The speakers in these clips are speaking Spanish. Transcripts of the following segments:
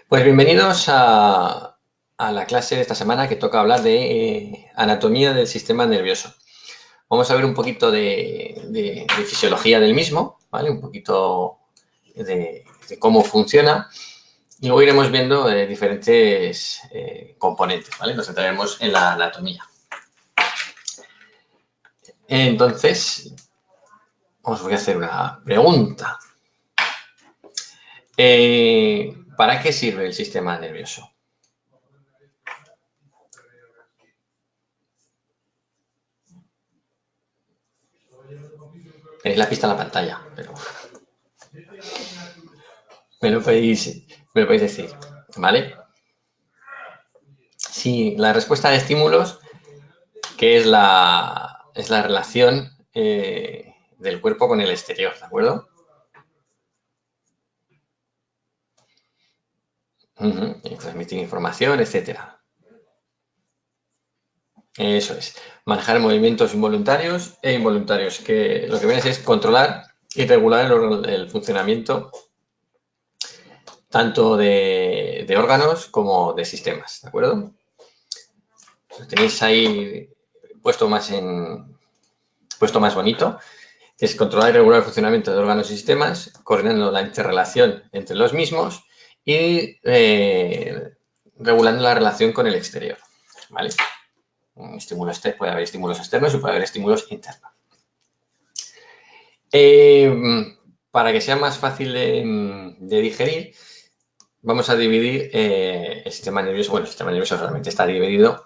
Pues bienvenidos a la clase de esta semana que toca hablar de anatomía del sistema nervioso. Vamos a ver un poquito de fisiología del mismo, ¿vale? Un poquito de cómo funciona y luego iremos viendo diferentes componentes, ¿vale? Nos centraremos en la anatomía. Entonces, os voy a hacer una pregunta. ¿Para qué sirve el sistema nervioso? Tenéis la pista en la pantalla, pero me lo podéis decir, ¿vale? Sí, la respuesta de estímulos, que es la relación del cuerpo con el exterior, ¿de acuerdo? Y transmitir información, etcétera. Eso es. Manejar movimientos involuntarios e involuntarios, que lo que viene es controlar y regular el funcionamiento tanto de órganos como de sistemas, ¿de acuerdo? Lo tenéis ahí puesto más bonito, que es controlar y regular el funcionamiento de órganos y sistemas, coordinando la interrelación entre los mismos y regulando la relación con el exterior, ¿vale? Puede haber estímulos externos y puede haber estímulos internos. Para que sea más fácil de digerir, vamos a dividir el sistema nervioso. Bueno, el sistema nervioso realmente está dividido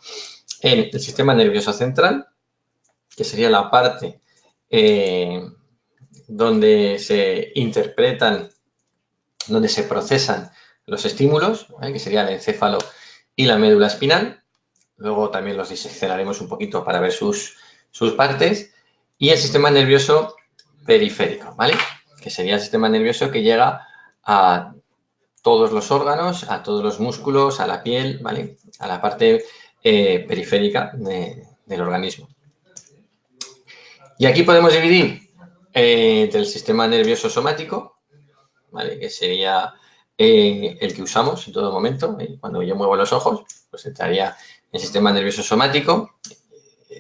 en el sistema nervioso central, que sería la parte donde se interpretan, donde se procesan los estímulos, ¿vale? Que sería el encéfalo y la médula espinal. Luego también los diseccionaremos un poquito para ver sus partes. Y el sistema nervioso periférico, ¿vale? Que sería el sistema nervioso que llega a todos los órganos, a todos los músculos, a la piel, ¿vale? A la parte periférica del organismo. Y aquí podemos dividir entre el sistema nervioso somático, ¿vale? Que sería el que usamos en todo momento. Cuando yo muevo los ojos, pues entraría el sistema nervioso somático,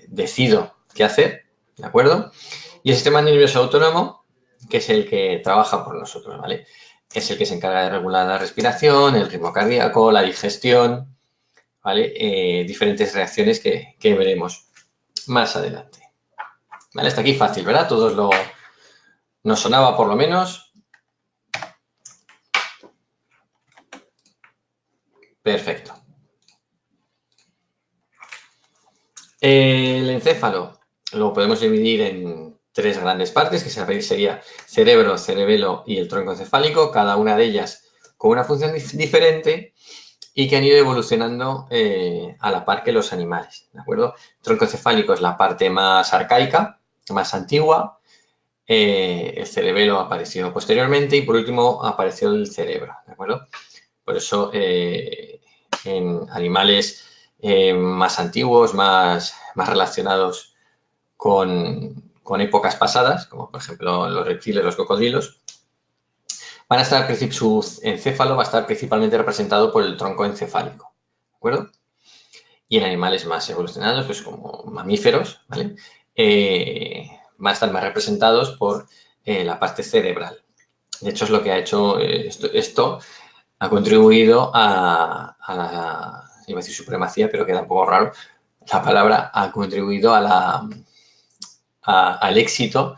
decido qué hacer, ¿de acuerdo? Y el sistema nervioso autónomo, que es el que trabaja por nosotros, ¿vale? Es el que se encarga de regular la respiración, el ritmo cardíaco, la digestión, ¿vale? Diferentes reacciones que veremos más adelante. ¿Vale? Hasta aquí fácil, ¿verdad? Nos sonaba por lo menos. Perfecto. El encéfalo lo podemos dividir en tres grandes partes, que sería cerebro, cerebelo y el tronco encefálico, cada una de ellas con una función diferente y que han ido evolucionando a la par que los animales, ¿de acuerdo? El tronco encefálico es la parte más arcaica, más antigua, el cerebelo apareció posteriormente y por último apareció el cerebro, ¿de acuerdo? Por eso en animales más antiguos, más relacionados con épocas pasadas, como por ejemplo los reptiles, los cocodrilos, su encéfalo va a estar principalmente representado por el tronco encefálico, ¿de acuerdo? Y en animales más evolucionados, pues como mamíferos, ¿vale? Van a estar más representados por la parte cerebral. De hecho, es lo que ha hecho esto ha contribuido a la, iba a decir supremacía, pero queda un poco raro, la palabra ha contribuido al éxito,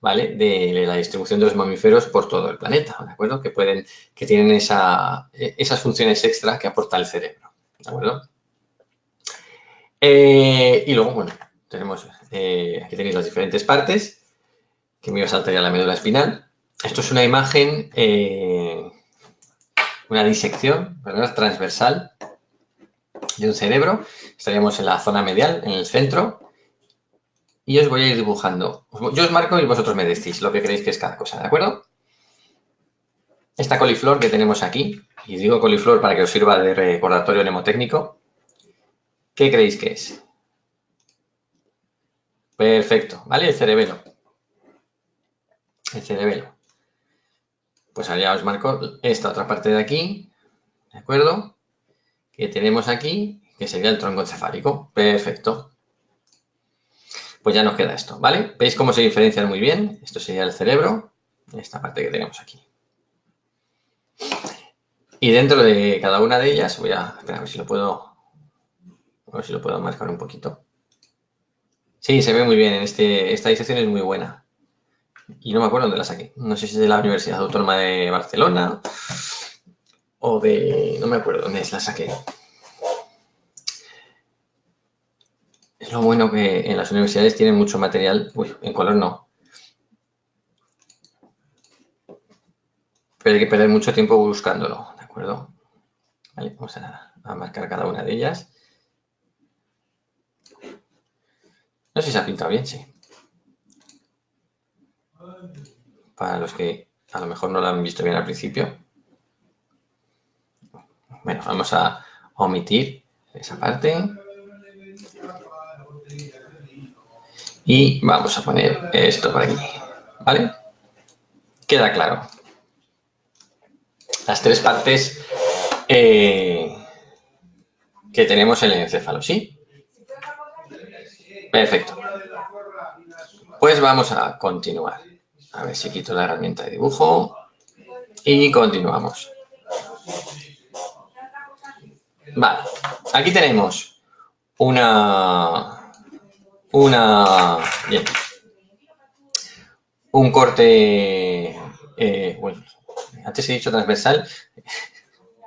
¿vale? De la distribución de los mamíferos por todo el planeta, ¿de acuerdo? Que tienen esas funciones extra que aporta el cerebro, ¿de acuerdo? Y luego, bueno, tenemos, aquí tenéis las diferentes partes, que me iba a saltar ya la médula espinal. Esto es una imagen, una disección, ¿verdad? Transversal de un cerebro. Estaríamos en la zona medial, en el centro, y os voy a ir dibujando. Yo os marco y vosotros me decís lo que creéis que es cada cosa, ¿de acuerdo? Esta coliflor que tenemos aquí, y digo coliflor para que os sirva de recordatorio mnemotécnico, ¿qué creéis que es? Perfecto, ¿vale? El cerebelo. El cerebelo. Pues ahora ya os marco esta otra parte de aquí, ¿de acuerdo? Que tenemos aquí, que sería el tronco encefálico. Perfecto. Pues ya nos queda esto, ¿vale? ¿Veis cómo se diferencian muy bien? Esto sería el cerebro, esta parte que tenemos aquí. Y dentro de cada una de ellas, voy a ver si lo puedo, marcar un poquito. Sí, se ve muy bien, esta disección es muy buena. Y no me acuerdo dónde la saqué. No sé si es de la Universidad Autónoma de Barcelona o de... no me acuerdo dónde la saqué. Es lo bueno que en las universidades tienen mucho material. Uy, en color no. Pero hay que perder mucho tiempo buscándolo, ¿de acuerdo? Vale, vamos a marcar cada una de ellas. No sé si se ha pintado bien, sí. Para los que a lo mejor no lo han visto bien al principio. Bueno, vamos a omitir esa parte. Y vamos a poner esto por aquí, ¿vale? Queda claro. Las tres partes que tenemos en el encéfalo, ¿sí? Perfecto. Pues vamos a continuar. A ver si quito la herramienta de dibujo. Y continuamos. Vale, aquí tenemos bien, un corte, bueno, antes he dicho transversal,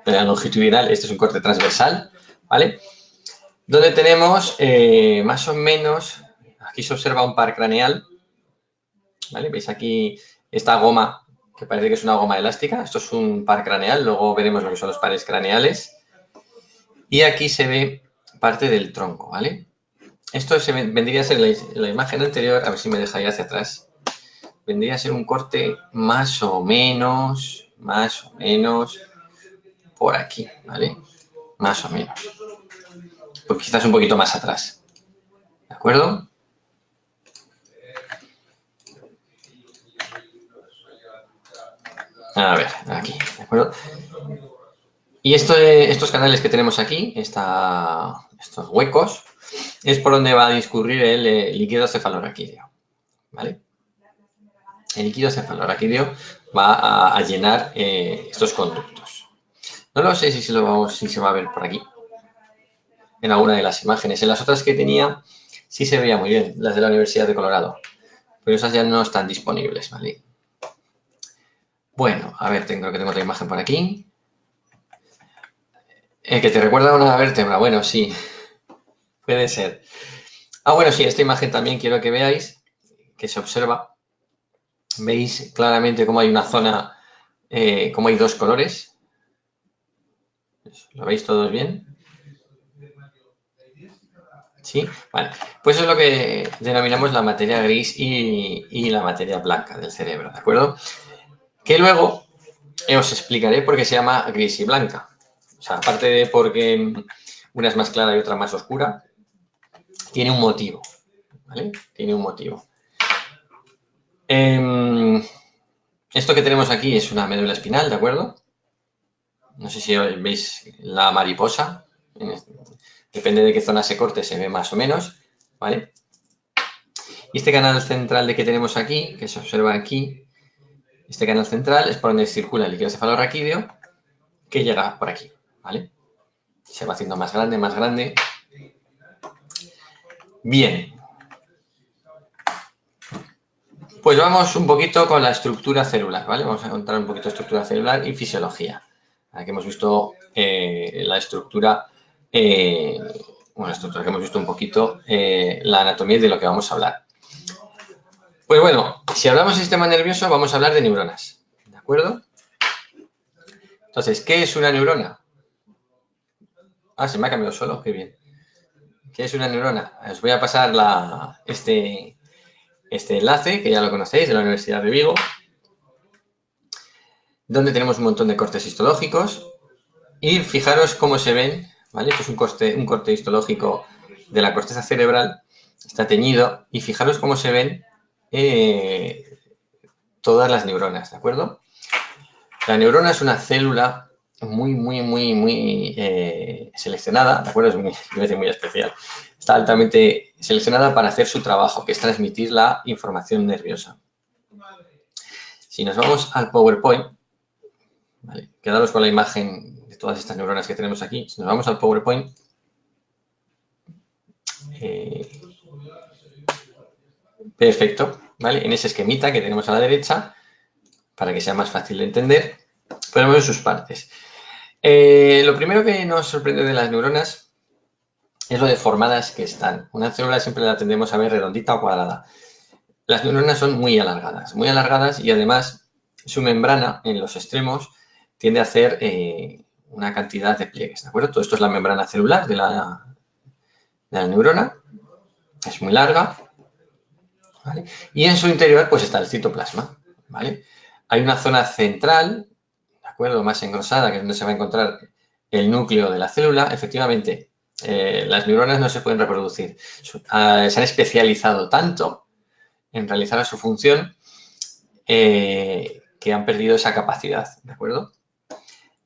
pero longitudinal, este es un corte transversal, ¿vale? Donde tenemos más o menos, aquí se observa un par craneal, ¿vale? Veis aquí esta goma, que parece que es una goma elástica, esto es un par craneal, luego veremos lo que son los pares craneales. Y aquí se ve parte del tronco, ¿vale? Esto vendría a ser la imagen anterior, a ver si me deja ir hacia atrás. Vendría a ser un corte más o menos por aquí, ¿vale? Más o menos. Pues quizás un poquito más atrás. ¿De acuerdo? A ver, aquí, ¿de acuerdo? Y estos canales que tenemos aquí, estos huecos, es por donde va a discurrir el líquido cefalorraquídeo, ¿vale? El líquido cefalorraquídeo va a llenar estos conductos. No lo sé si se va a ver por aquí, en alguna de las imágenes. En las otras que tenía sí se veía muy bien, las de la Universidad de Colorado, pero esas ya no están disponibles, ¿vale? Bueno, a ver, creo que tengo otra imagen por aquí. Que te recuerda a una vértebra, bueno, sí, puede ser. Bueno, sí, esta imagen también quiero que veáis, que se observa. Veis claramente cómo hay una zona, cómo hay dos colores. ¿Lo veis todos bien? ¿Sí? Vale. Pues eso es lo que denominamos la materia gris y la materia blanca del cerebro, ¿de acuerdo? Que luego os explicaré por qué se llama gris y blanca. O sea, aparte de porque una es más clara y otra más oscura, tiene un motivo, ¿vale? Tiene un motivo. Esto que tenemos aquí es una médula espinal, ¿de acuerdo? No sé si veis la mariposa. Depende de qué zona se corte, se ve más o menos, ¿vale? Y este canal central de que tenemos aquí, que se observa aquí, este canal central es por donde circula el líquido cefalorraquídeo, que llega por aquí, ¿vale? Se va haciendo más grande, más grande. Bien. Pues vamos un poquito con la estructura celular, ¿vale? Vamos a contar un poquito de estructura celular y fisiología. Aquí hemos visto la estructura, que hemos visto un poquito la anatomía de lo que vamos a hablar. Pues bueno, si hablamos de sistema nervioso, vamos a hablar de neuronas, ¿de acuerdo? Entonces, ¿qué es una neurona? Se me ha cambiado solo, qué bien. ¿Qué es una neurona? Os voy a pasar este enlace, que ya lo conocéis, de la Universidad de Vigo, donde tenemos un montón de cortes histológicos. Y fijaros cómo se ven, ¿vale? Esto es un corte histológico de la corteza cerebral, está teñido, y fijaros cómo se ven todas las neuronas, ¿de acuerdo? La neurona es una célula muy seleccionada, ¿de acuerdo? Es muy especial. Está altamente seleccionada para hacer su trabajo, que es transmitir la información nerviosa. Si nos vamos al PowerPoint, ¿vale? Quedaros con la imagen de todas estas neuronas que tenemos aquí. Si nos vamos al PowerPoint, perfecto, ¿vale? En ese esquemita que tenemos a la derecha, para que sea más fácil de entender, podemos ver sus partes. Lo primero que nos sorprende de las neuronas es lo deformadas que están. Una célula siempre la tendemos a ver redondita o cuadrada. Las neuronas son muy alargadas y además su membrana en los extremos tiende a hacer una cantidad de pliegues, ¿de acuerdo? Todo esto es la membrana celular de la neurona, es muy larga, ¿vale? Y en su interior pues está el citoplasma, ¿vale? Hay una zona central, ¿de acuerdo? Más engrosada, que es donde se va a encontrar el núcleo de la célula. Efectivamente, las neuronas no se pueden reproducir. Se han especializado tanto en realizar su función que han perdido esa capacidad, ¿de acuerdo?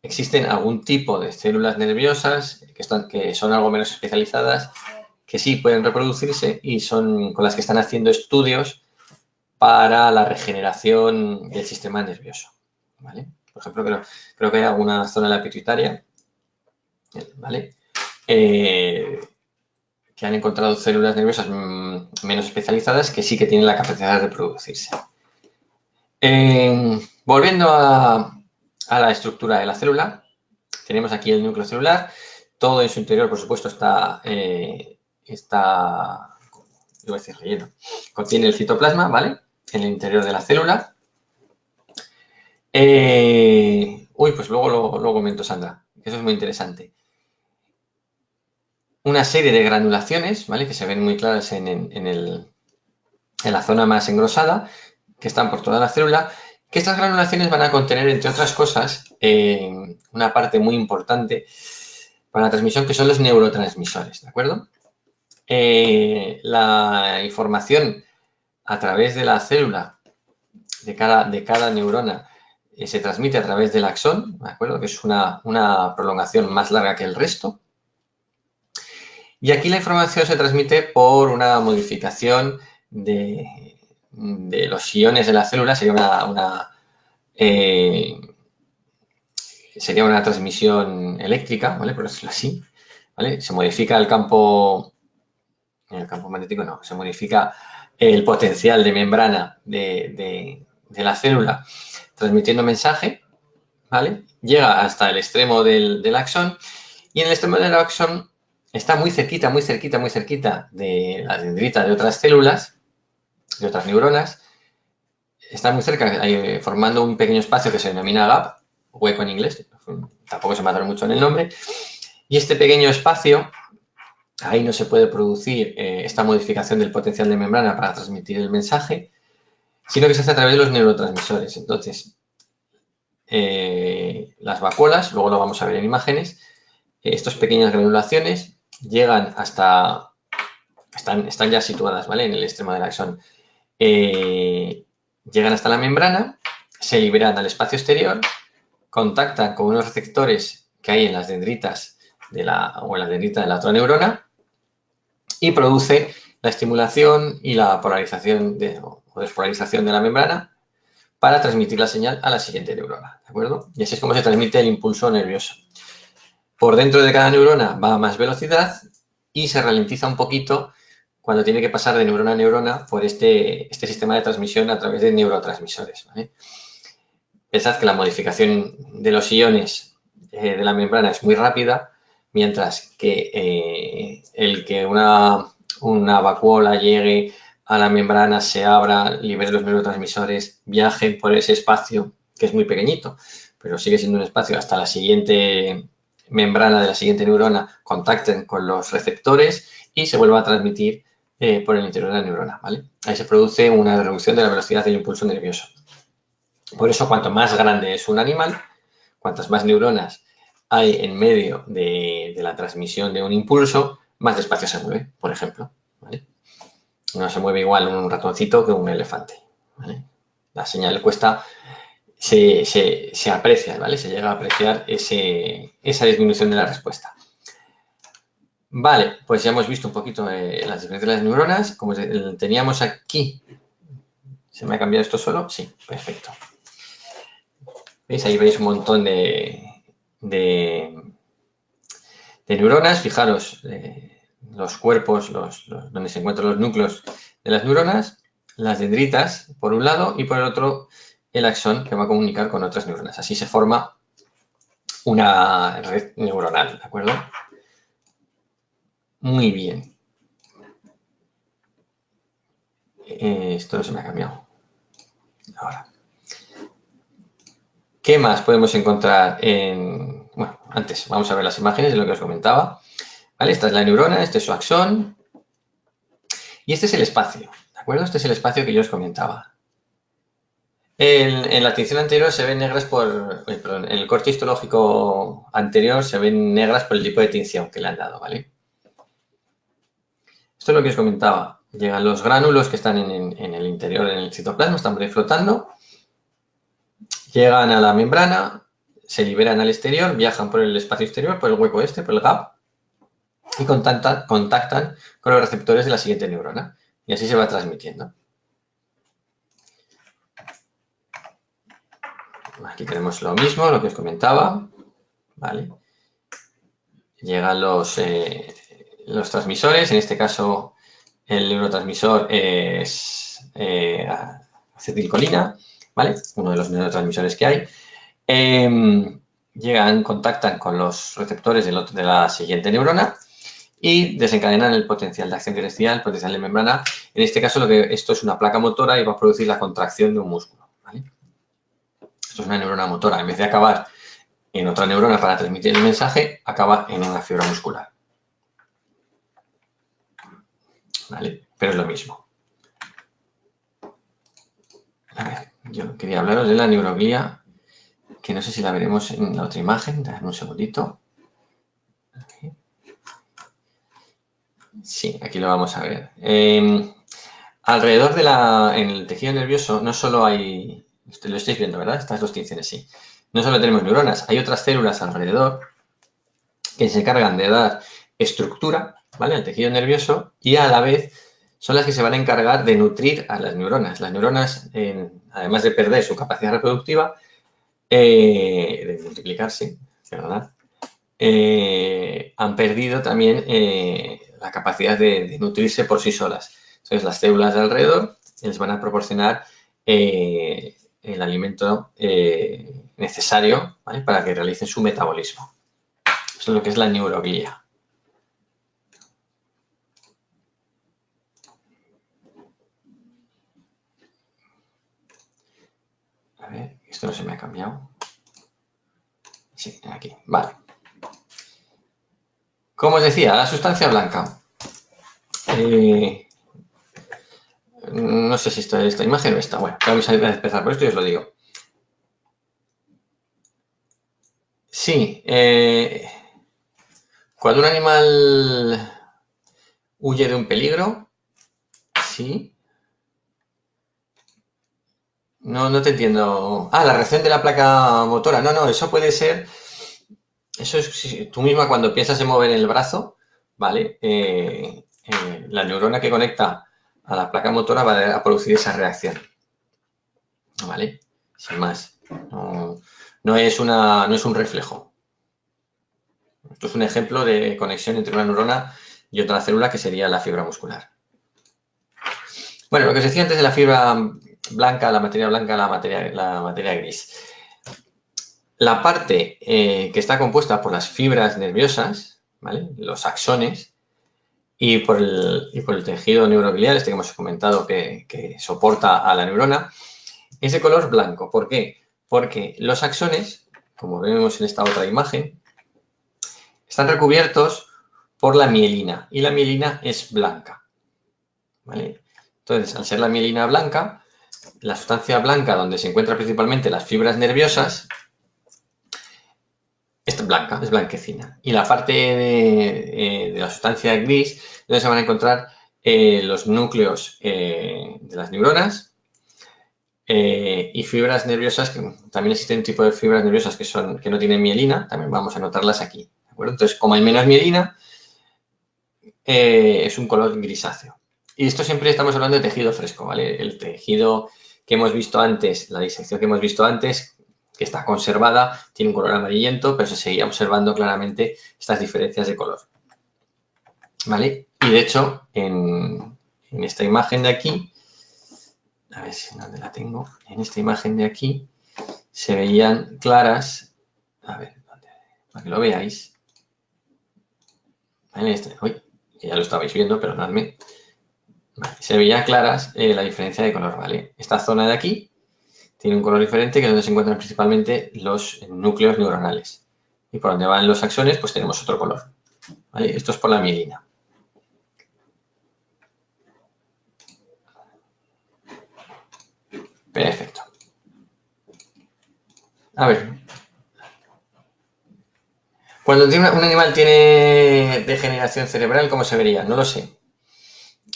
Existen algún tipo de células nerviosas que son algo menos especializadas, que sí pueden reproducirse y son con las que están haciendo estudios para la regeneración del sistema nervioso, ¿vale? Por ejemplo, creo que hay alguna zona de la pituitaria, ¿vale? Que han encontrado células nerviosas menos especializadas que sí que tienen la capacidad de reproducirse. Volviendo a la estructura de la célula, tenemos aquí el núcleo celular. Todo en su interior, por supuesto, está iba a decir relleno. Contiene el citoplasma, ¿vale? En el interior de la célula. Pues luego lo comento, Sandra, que eso es muy interesante. Una serie de granulaciones, ¿vale? Que se ven muy claras en la zona más engrosada, que están por toda la célula, que estas granulaciones van a contener, entre otras cosas, una parte muy importante para la transmisión, que son los neurotransmisores, ¿de acuerdo? La información a través de la célula, de cada neurona, se transmite a través del axón, ¿de acuerdo? Que es una prolongación más larga que el resto. Y aquí la información se transmite por una modificación de los iones de la célula, sería una transmisión eléctrica, ¿vale? Por decirlo así, ¿vale? Se modifica el campo magnético, no, se modifica el potencial de membrana de la célula transmitiendo mensaje, ¿vale? Llega hasta el extremo del axón y en el extremo del axón está muy cerquita de la dendrita de otras células, de otras neuronas. Está muy cerca, formando un pequeño espacio que se denomina gap, hueco en inglés, tampoco se me ha mucho en el nombre. Y este pequeño espacio, ahí no se puede producir esta modificación del potencial de membrana para transmitir el mensaje, sino que se hace a través de los neurotransmisores. Entonces, las vacuolas, luego lo vamos a ver en imágenes, estas pequeñas granulaciones llegan hasta, están ya situadas, ¿vale? En el extremo del axón. Llegan hasta la membrana, se liberan al espacio exterior, contactan con unos receptores que hay en las dendritas en la dendrita de la otra neurona y produce la estimulación y la polarización o despolarización de la membrana para transmitir la señal a la siguiente neurona, ¿de acuerdo? Y así es como se transmite el impulso nervioso. Por dentro de cada neurona va a más velocidad y se ralentiza un poquito cuando tiene que pasar de neurona a neurona por este sistema de transmisión a través de neurotransmisores, ¿vale? Pensad que la modificación de los iones de la membrana es muy rápida, mientras que el que una vacuola llegue a la membrana, se abra, libere los neurotransmisores, viajen por ese espacio, que es muy pequeñito, pero sigue siendo un espacio hasta la siguiente membrana de la siguiente neurona, contacten con los receptores y se vuelva a transmitir por el interior de la neurona, ¿vale? Ahí se produce una reducción de la velocidad del impulso nervioso. Por eso, cuanto más grande es un animal, cuantas más neuronas hay en medio de la transmisión de un impulso, más despacio se mueve, por ejemplo, ¿vale? No se mueve igual un ratoncito que un elefante, ¿vale? La señal cuesta se aprecia, ¿vale? Se llega a apreciar esa disminución de la respuesta. Vale, pues ya hemos visto un poquito las diferencias de las neuronas. Como teníamos aquí, ¿se me ha cambiado esto solo? Sí, perfecto. ¿Veis? Ahí veis un montón de neuronas. Fijaros, los cuerpos, donde se encuentran los núcleos de las neuronas, las dendritas por un lado y por el otro el axón que va a comunicar con otras neuronas. Así se forma una red neuronal, ¿de acuerdo? Muy bien. Esto no se me ha cambiado. Ahora. ¿Qué más podemos encontrar en... Bueno, antes vamos a ver las imágenes de lo que os comentaba. ¿Vale? Esta es la neurona, este es su axón. Y este es el espacio, ¿de acuerdo? Este es el espacio que yo os comentaba. En la tinción anterior se ven negras perdón, en el corte histológico anterior se ven negras por el tipo de tinción que le han dado, ¿vale? Esto es lo que os comentaba. Llegan los gránulos que están en el interior, en el citoplasma, están por ahí flotando. Llegan a la membrana, se liberan al exterior, viajan por el espacio exterior, por el hueco este, por el gap, y contactan con los receptores de la siguiente neurona. Y así se va transmitiendo. Aquí tenemos lo mismo, lo que os comentaba. ¿Vale? Llegan los transmisores, en este caso el neurotransmisor es acetilcolina, ¿vale? Uno de los neurotransmisores que hay. Llegan, contactan con los receptores de la siguiente neurona y desencadenan el potencial de acción crecial, el potencial de membrana. En este caso, esto es una placa motora y va a producir la contracción de un músculo, ¿vale? Esto es una neurona motora. En vez de acabar en otra neurona para transmitir el mensaje, acaba en una fibra muscular. ¿Vale? Pero es lo mismo. A ver, yo quería hablaros de la neuroglía, que no sé si la veremos en la otra imagen. Dame un segundito. Aquí. Sí, aquí lo vamos a ver. Alrededor en el tejido nervioso no solo hay, lo estáis viendo, ¿verdad? Estas dos tinciones, sí. No solo tenemos neuronas, hay otras células alrededor que se encargan de dar estructura, ¿vale?, al tejido nervioso y a la vez son las que se van a encargar de nutrir a las neuronas. Las neuronas, además de perder su capacidad reproductiva, de multiplicarse, ¿verdad?, han perdido también la capacidad de nutrirse por sí solas. Entonces, las células de alrededor les van a proporcionar el alimento necesario, ¿vale?, para que realicen su metabolismo. Eso es lo que es la neuroglía. A ver, esto no se me ha cambiado. Sí, aquí, vale. Como os decía, la sustancia blanca. No sé si esta imagen o esta. Bueno, vamos a empezar por esto y os lo digo. Sí, cuando un animal huye de un peligro, sí. No te entiendo. Ah, la reacción de la placa motora. No, eso puede ser. Eso es tú misma cuando piensas en mover el brazo, ¿vale? La neurona que conecta a la placa motora va a producir esa reacción, ¿vale? Sin más. No es un reflejo. Esto es un ejemplo de conexión entre una neurona y otra célula que sería la fibra muscular. Bueno, lo que os decía antes de la fibra blanca, la materia gris. La parte que está compuesta por las fibras nerviosas, ¿vale?, los axones, y por el tejido neuroglial, este que hemos comentado que soporta a la neurona, es de color blanco. ¿Por qué? Porque los axones, como vemos en esta otra imagen, están recubiertos por la mielina, y la mielina es blanca, ¿vale? Entonces, al ser la mielina blanca, la sustancia blanca donde se encuentran principalmente las fibras nerviosas es blanca, es blanquecina. Y la parte de la sustancia gris, donde se van a encontrar los núcleos de las neuronas, y fibras nerviosas, que también existen un tipo de fibras nerviosas que no tienen mielina, también vamos a notarlas aquí, ¿de acuerdo? Entonces, como hay menos mielina, es un color grisáceo. Y esto siempre estamos hablando de tejido fresco, ¿vale? El tejido que hemos visto antes, la disección que hemos visto antes, que está conservada, tiene un color amarillento, pero se seguía observando claramente estas diferencias de color, ¿vale? Y de hecho, en esta imagen de aquí, a ver si dónde la tengo, en esta imagen de aquí se veían claras, a ver, para que lo veáis, ¿vale? Uy, ya lo estabais viendo, perdonadme. Vale, se veía claras la diferencia de color, ¿vale? Esta zona de aquí tiene un color diferente, que es donde se encuentran principalmente los núcleos neuronales. Y por donde van los axones, pues tenemos otro color, ¿vale? Esto es por la mielina. Perfecto. A ver. Cuando un animal tiene degeneración cerebral, ¿cómo se vería? No lo sé.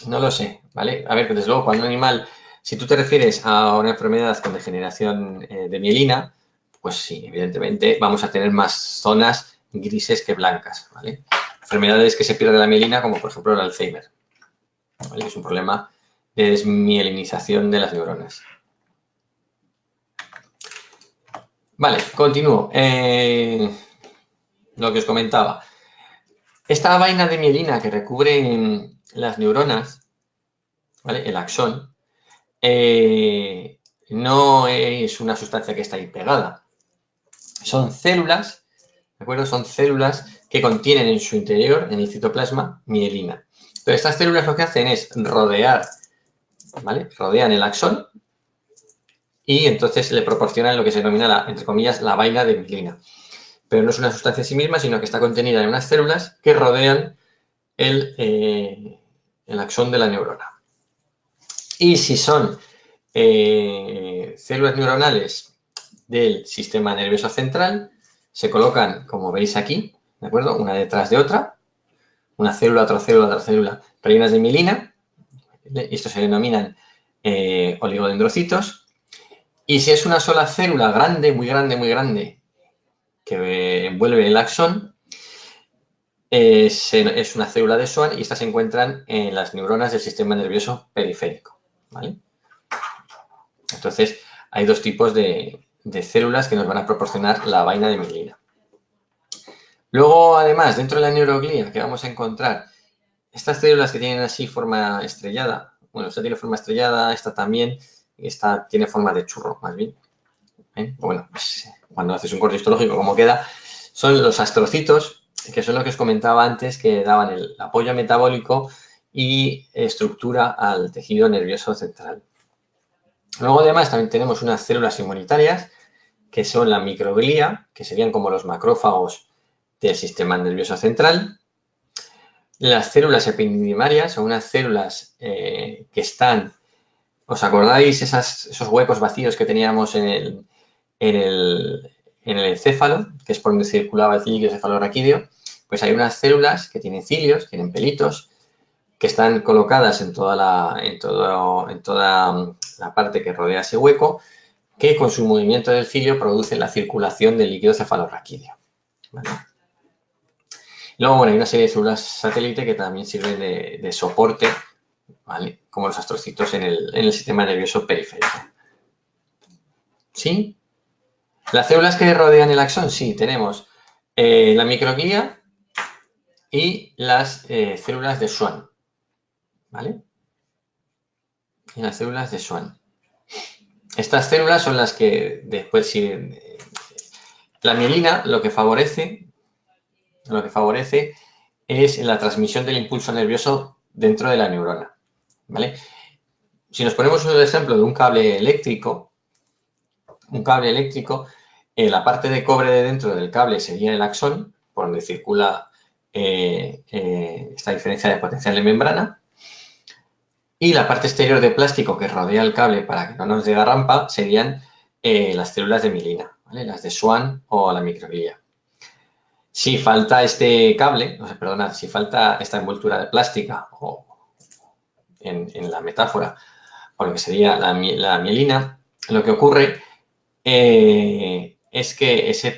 No lo sé, ¿vale? A ver, desde luego, cuando un animal, si tú te refieres a una enfermedad con degeneración de mielina, pues sí, evidentemente vamos a tener más zonas grises que blancas, ¿vale? Enfermedades que se pierde la mielina, como por ejemplo el Alzheimer, ¿vale? Es un problema de desmielinización de las neuronas. Vale, continúo. Lo que os comentaba. Esta vaina de mielina que recubre las neuronas, ¿vale? El axón, no es una sustancia que está ahí pegada. Son células, ¿de acuerdo? Son células que contienen en su interior, en el citoplasma, mielina. Pero estas células lo que hacen es rodear, ¿vale? Rodean el axón y entonces le proporcionan lo que se denomina, entre comillas, la vaina de mielina. Pero no es una sustancia en sí misma, sino que está contenida en unas células que rodean el axón de la neurona. Y si son células neuronales del sistema nervioso central, se colocan, como veis aquí, ¿de acuerdo? Una detrás de otra, una célula, otra célula, otra célula, rellenas de mielina, estos se denominan oligodendrocitos, y si es una sola célula grande, muy grande, muy grande, que envuelve el axón, es una célula de Schwann y estas se encuentran en las neuronas del sistema nervioso periférico, ¿vale? Entonces, hay dos tipos de células que nos van a proporcionar la vaina de mielina. Luego, además, dentro de la neuroglía, que vamos a encontrar estas células que tienen así forma estrellada. Bueno, esta tiene forma estrellada, esta también, esta tiene forma de churro, más bien. Bueno, pues, cuando haces un corte histológico, como queda, son los astrocitos, que son lo que os comentaba antes, que daban el apoyo metabólico y estructura al tejido nervioso central. Luego, además, también tenemos unas células inmunitarias, que son la microglía, que serían como los macrófagos del sistema nervioso central. Las células epididimarias son unas células que están, ¿os acordáis esos huecos vacíos que teníamos en el encéfalo, que es por donde circulaba el ciliquio cefalorraquídeo? Pues hay unas células que tienen cilios, tienen pelitos, que están colocadas en toda la parte que rodea ese hueco, que con su movimiento del cilio producen la circulación del líquido cefalorraquídeo, ¿vale? Luego, bueno, hay una serie de células satélite que también sirven de soporte, ¿vale? Como los astrocitos en el sistema nervioso periférico. ¿Sí? Las células que rodean el axón, sí, tenemos la microglía y las células de Schwann, ¿vale? Y las células de Schwann. Estas células son las que después sirven. La mielina lo que favorece es la transmisión del impulso nervioso dentro de la neurona, ¿vale? Si nos ponemos un ejemplo de un cable eléctrico, la parte de cobre de dentro del cable sería el axón, por donde circula esta diferencia de potencial de membrana, y la parte exterior de plástico que rodea el cable para que no nos dé rampa serían las células de mielina, ¿vale? Las de Schwann o la microglía. Si falta este cable, si falta esta envoltura de plástica o en la metáfora, o lo que sería la mielina, lo que ocurre es que ese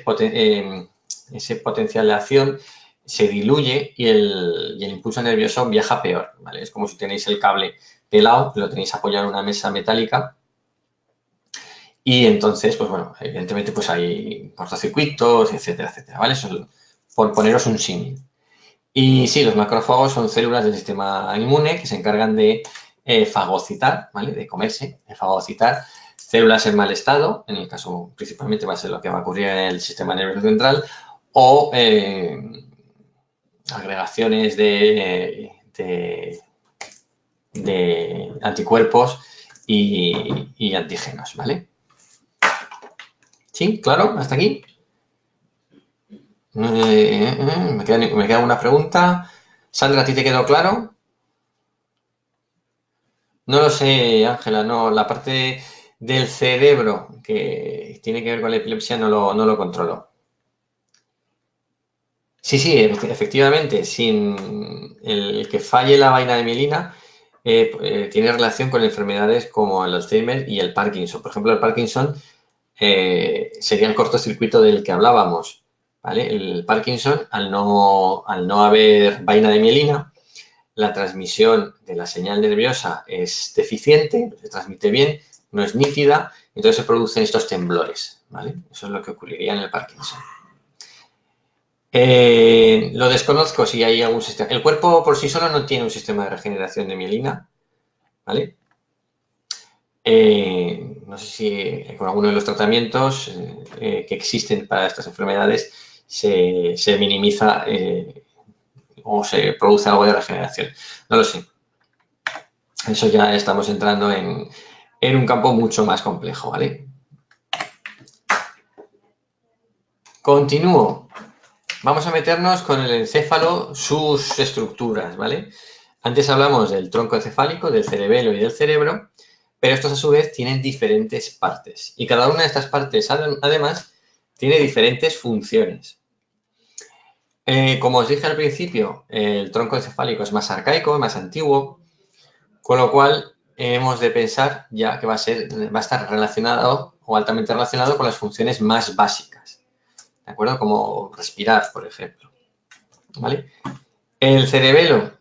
potencial de acción se diluye y el impulso nervioso viaja peor, ¿vale? Es como si tenéis el cable pelado, lo tenéis apoyado en una mesa metálica y entonces, pues bueno, evidentemente pues hay cortocircuitos, etcétera, etcétera, ¿vale? Eso es por poneros un símil. Y sí, los macrófagos son células del sistema inmune que se encargan de fagocitar, ¿vale? De comerse, de fagocitar células en mal estado, en el caso principalmente va a ser lo que va a ocurrir en el sistema nervioso central, o agregaciones de anticuerpos y antígenos, ¿vale? ¿Sí? ¿Claro? ¿Hasta aquí? Me queda una pregunta. Sandra, ¿a ti te quedó claro? No lo sé, Ángela, no. La parte del cerebro que tiene que ver con la epilepsia no lo controlo. Sí, sí, efectivamente, sin el que falle la vaina de mielina, tiene relación con enfermedades como el Alzheimer y el Parkinson. Por ejemplo, el Parkinson sería el cortocircuito del que hablábamos, ¿vale? El Parkinson, al no haber vaina de mielina, la transmisión de la señal nerviosa es deficiente, no se transmite bien, no es nítida, entonces se producen estos temblores, ¿vale? Eso es lo que ocurriría en el Parkinson. Lo desconozco si hay algún sistema. El cuerpo por sí solo no tiene un sistema de regeneración de mielina, ¿vale? No sé si con alguno de los tratamientos que existen para estas enfermedades se minimiza o se produce algo de regeneración. No lo sé. Eso ya estamos entrando en un campo mucho más complejo, ¿vale? Continúo. Vamos a meternos con el encéfalo, sus estructuras, ¿vale? Antes hablamos del tronco encefálico, del cerebelo y del cerebro, pero estos a su vez tienen diferentes partes y cada una de estas partes además tiene diferentes funciones. Como os dije al principio, el tronco encefálico es más arcaico, más antiguo, con lo cual hemos de pensar ya que va a estar relacionado o altamente relacionado con las funciones más básicas, ¿de acuerdo? Como respirar, por ejemplo, ¿vale? El cerebelo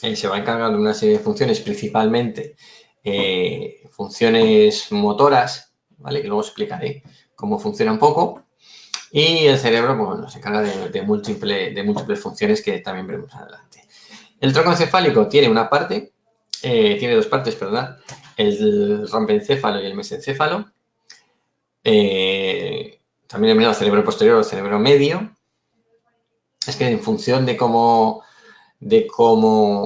se va a encargar de una serie de funciones, principalmente funciones motoras, ¿vale? Que luego explicaré cómo funciona un poco. Y el cerebro, pues, bueno, se encarga de múltiples funciones que también veremos adelante. El tronco encefálico tiene tiene dos partes, perdón, el rompencéfalo y el mesencéfalo. También denominado cerebro posterior o cerebro medio. Es que en función de cómo lo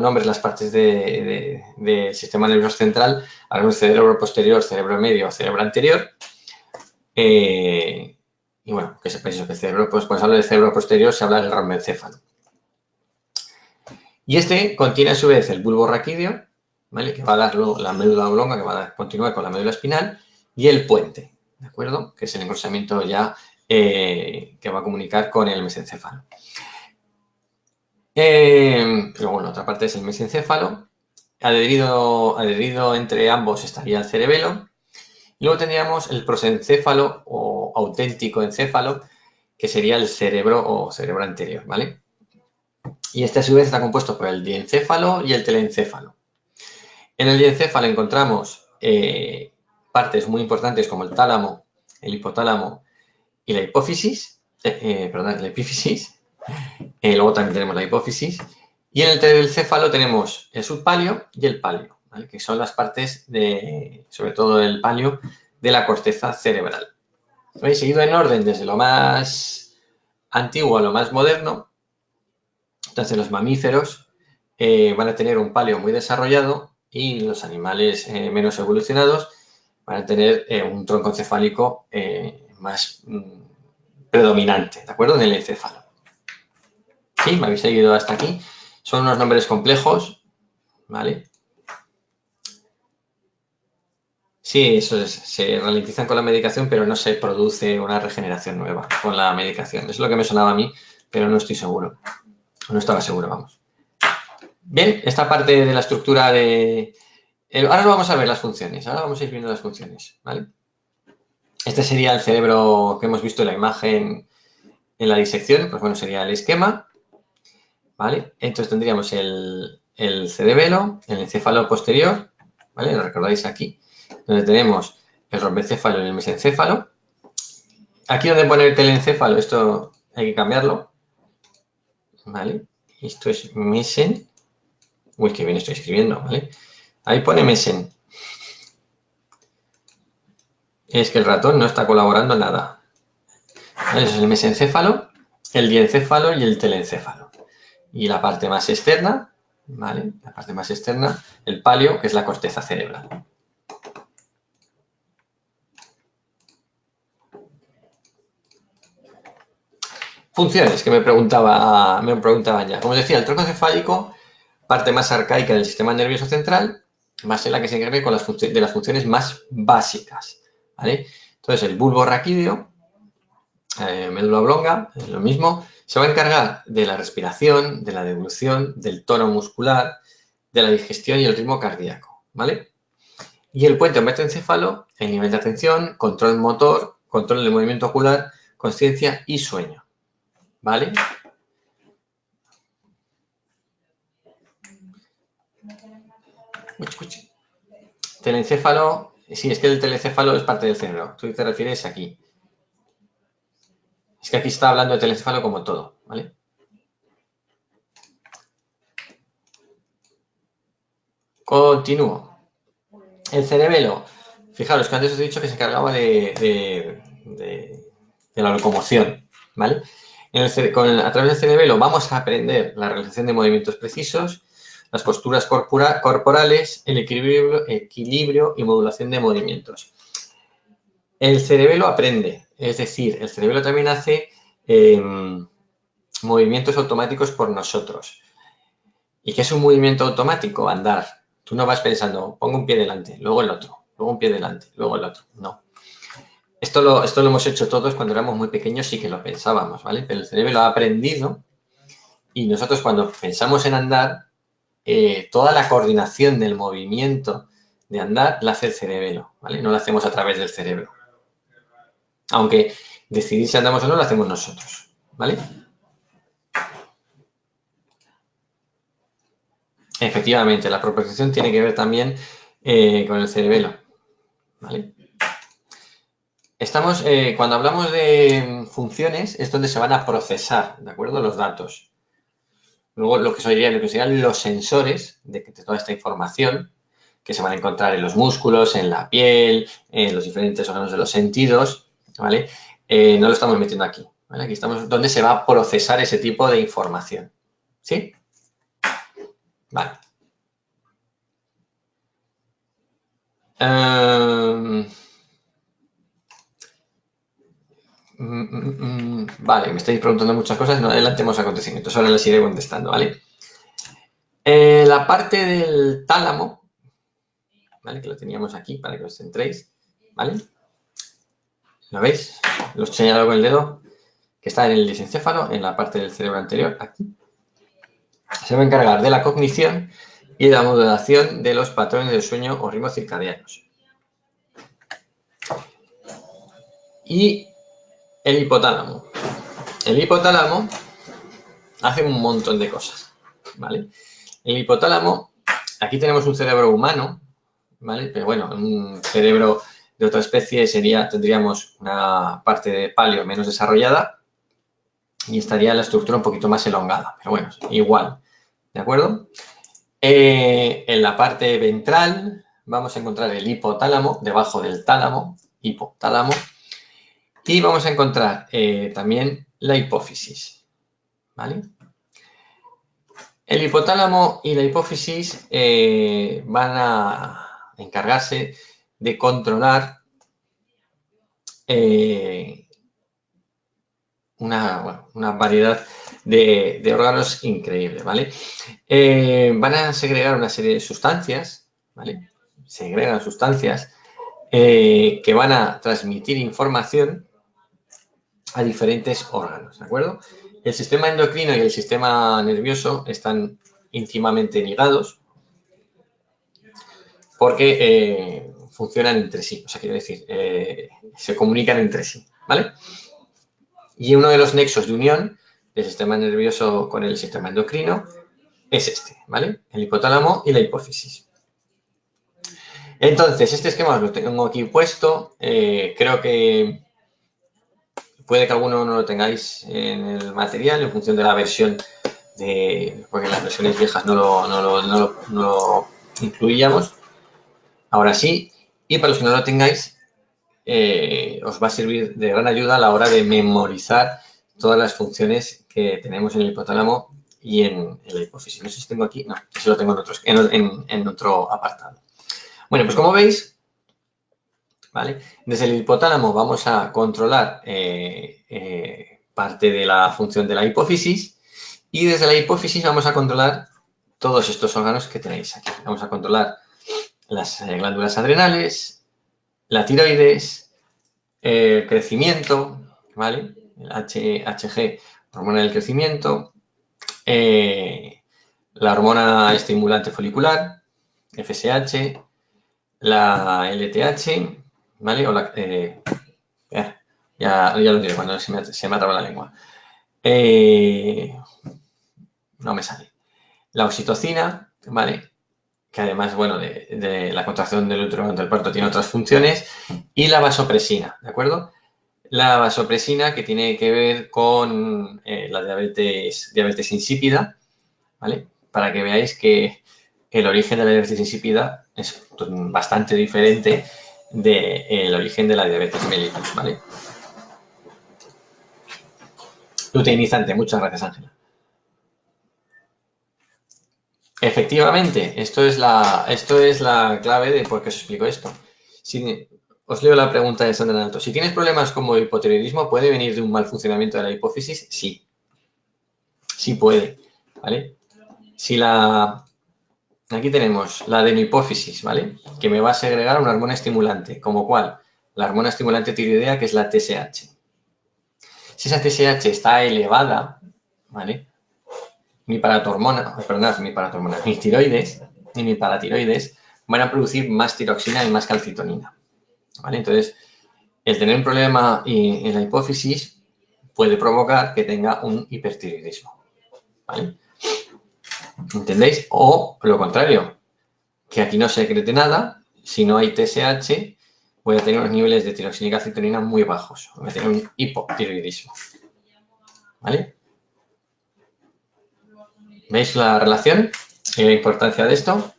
nombres las partes del sistema nervioso central, hablamos de cerebro posterior, cerebro medio o cerebro anterior. Y bueno, que sepáis eso, que el cerebro, pues cuando se habla del cerebro posterior se habla del rombencéfalo. Y este contiene a su vez el bulbo raquídeo, ¿vale? Que va a dar luego la médula oblonga, que va a continuar con la médula espinal, y el puente, ¿de acuerdo? Que es el engrosamiento ya que va a comunicar con el mesencéfalo. Pero bueno, otra parte es el mesencéfalo. Adherido entre ambos estaría el cerebelo. Y luego tendríamos el prosencéfalo o auténtico encéfalo, que sería el cerebro o cerebro anterior, ¿vale? Y este a su vez está compuesto por el diencéfalo y el telencéfalo. En el diencéfalo encontramos partes muy importantes como el tálamo, el hipotálamo y la hipófisis, la epífisis. Luego también tenemos la hipófisis. Y en el telencéfalo tenemos el subpalio y el palio, ¿vale? Que son las partes sobre todo el palio, de la corteza cerebral. ¿Veis? Seguido en orden desde lo más antiguo a lo más moderno. Entonces los mamíferos van a tener un palio muy desarrollado y los animales menos evolucionados van a tener un tronco encefálico más predominante, ¿de acuerdo? En el encéfalo. ¿Sí? ¿Me habéis seguido hasta aquí? Son unos nombres complejos, ¿vale? Sí, eso es, se ralentizan con la medicación, pero no se produce una regeneración nueva con la medicación. Es lo que me sonaba a mí, pero no estoy seguro. No estaba seguro, vamos. Bien, esta parte de la estructura Ahora vamos a ver las funciones, ahora vamos a ir viendo las funciones, ¿vale? Este sería el cerebro que hemos visto en la imagen en la disección, pues bueno, sería el esquema, ¿vale? Entonces tendríamos el cerebelo, el encéfalo posterior, ¿vale? Lo recordáis aquí, donde tenemos el rombencéfalo y el mesencéfalo. Aquí donde pone el telencéfalo, esto hay que cambiarlo, ¿vale? Esto es mesen. Uy, qué bien estoy escribiendo, ¿vale? Ahí pone mesen. Es que el ratón no está colaborando en nada. ¿Vale? Eso es el mesencéfalo, el diencéfalo y el telencéfalo. Y la parte más externa, ¿vale? La parte más externa, el palio, que es la corteza cerebral. Funciones que me preguntaban ya. Como decía, el tronco encefálico, parte más arcaica del sistema nervioso central, va a ser la que se encargue de las funciones más básicas, ¿vale? Entonces, el bulbo raquídeo, médula oblonga, es lo mismo, se va a encargar de la respiración, de la devolución, del tono muscular, de la digestión y el ritmo cardíaco, ¿vale? Y el puente ombetoencéfalo, el nivel de atención, control motor, control del movimiento ocular, conciencia y sueño, ¿vale? Telencéfalo, sí, es que el telencéfalo es parte del cerebro. Tú te refieres aquí. Es que aquí está hablando de telencéfalo como todo, ¿vale? Continúo. El cerebelo. Fijaros que antes os he dicho que se encargaba de la locomoción, ¿vale? A través del cerebelo vamos a aprender la realización de movimientos precisos, las posturas corporales, el equilibrio y modulación de movimientos. El cerebelo aprende, es decir, el cerebelo también hace movimientos automáticos por nosotros. ¿Y qué es un movimiento automático? Andar. Tú no vas pensando, pongo un pie delante, luego el otro, luego un pie delante, luego el otro. No. Esto lo hemos hecho todos cuando éramos muy pequeños, sí que lo pensábamos, ¿vale? Pero el cerebro ha aprendido y nosotros cuando pensamos en andar, toda la coordinación del movimiento de andar la hace el cerebelo, ¿vale? No lo hacemos a través del cerebro. Aunque decidir si andamos o no lo hacemos nosotros, ¿vale? Efectivamente, la propiocepción tiene que ver también con el cerebelo, ¿vale? Cuando hablamos de funciones, es donde se van a procesar, ¿de acuerdo? Los datos. Luego, lo que serían los sensores de toda esta información, que se van a encontrar en los músculos, en la piel, en los diferentes órganos de los sentidos, ¿vale? No lo estamos metiendo aquí, ¿vale? Aquí estamos donde se va a procesar ese tipo de información, ¿sí? Vale. Vale, me estáis preguntando muchas cosas, no adelantemos acontecimientos, ahora les iré contestando, ¿vale? La parte del tálamo, ¿vale? Que lo teníamos aquí para que os centréis, ¿vale? ¿Lo veis? Lo he señalado con el dedo, que está en el disencéfalo, en la parte del cerebro anterior, aquí. Se va a encargar de la cognición y de la modulación de los patrones del sueño o ritmos circadianos. Y el hipotálamo. El hipotálamo hace un montón de cosas, ¿vale? El hipotálamo, aquí tenemos un cerebro humano, ¿vale? Pero bueno, un cerebro de otra especie tendríamos una parte de palio menos desarrollada y estaría la estructura un poquito más elongada, pero bueno, igual, ¿de acuerdo? En la parte ventral vamos a encontrar el hipotálamo, debajo del tálamo, hipotálamo, y vamos a encontrar también la hipófisis, ¿vale? El hipotálamo y la hipófisis van a encargarse de controlar una variedad de órganos increíble, ¿vale? Van a segregar una serie de sustancias, ¿vale? Segregan sustancias que van a transmitir información a diferentes órganos, ¿de acuerdo? El sistema endocrino y el sistema nervioso están íntimamente ligados porque funcionan entre sí, o sea, quiero decir, se comunican entre sí, ¿vale? Y uno de los nexos de unión del sistema nervioso con el sistema endocrino es este, ¿vale? El hipotálamo y la hipófisis. Entonces, este esquema os lo tengo aquí puesto. Creo que puede que alguno no lo tengáis en el material en función de la versión, porque en las versiones viejas no lo incluíamos. Ahora sí. Y para los que no lo tengáis, os va a servir de gran ayuda a la hora de memorizar todas las funciones que tenemos en el hipotálamo y en la hipófisis. No sé si tengo aquí, no, si lo tengo en otro apartado. Bueno, pues como veis, ¿vale? Desde el hipotálamo vamos a controlar parte de la función de la hipófisis y desde la hipófisis vamos a controlar todos estos órganos que tenéis aquí. Vamos a controlar las glándulas adrenales, la tiroides, el crecimiento, ¿vale? El HG, hormona del crecimiento, la hormona estimulante folicular, FSH, la LTH, ¿vale? O la, ya lo diré cuando se me atrapa la lengua. No me sale. La oxitocina, ¿vale? Que además, bueno, de la contracción del útero durante el parto tiene otras funciones. Y la vasopresina, ¿de acuerdo? La vasopresina que tiene que ver con la diabetes insípida, ¿vale? Para que veáis que el origen de la diabetes insípida es bastante diferente del origen de la diabetes mellitus, ¿vale? Luteinizante, muchas gracias, Ángela. Efectivamente, esto es la clave de por qué os explico esto. Os leo la pregunta de Sandra Alto. Si tienes problemas como hipotiroidismo, ¿puede venir de un mal funcionamiento de la hipófisis? Sí. Sí puede, ¿vale? Aquí tenemos la adenohipófisis, ¿vale? Que me va a segregar una hormona estimulante, como cuál, la hormona estimulante tiroidea, que es la TSH. Si esa TSH está elevada, ¿vale? Ni tiroides ni mi paratiroides van a producir más tiroxina y más calcitonina, ¿vale? Entonces, el tener un problema en la hipófisis puede provocar que tenga un hipertiroidismo, ¿vale? ¿Entendéis? O lo contrario, que aquí no secrete nada, si no hay TSH, voy a tener unos niveles de tiroxina y calcitonina muy bajos, voy a tener un hipotiroidismo, ¿vale? ¿Veis la relación y la importancia de esto?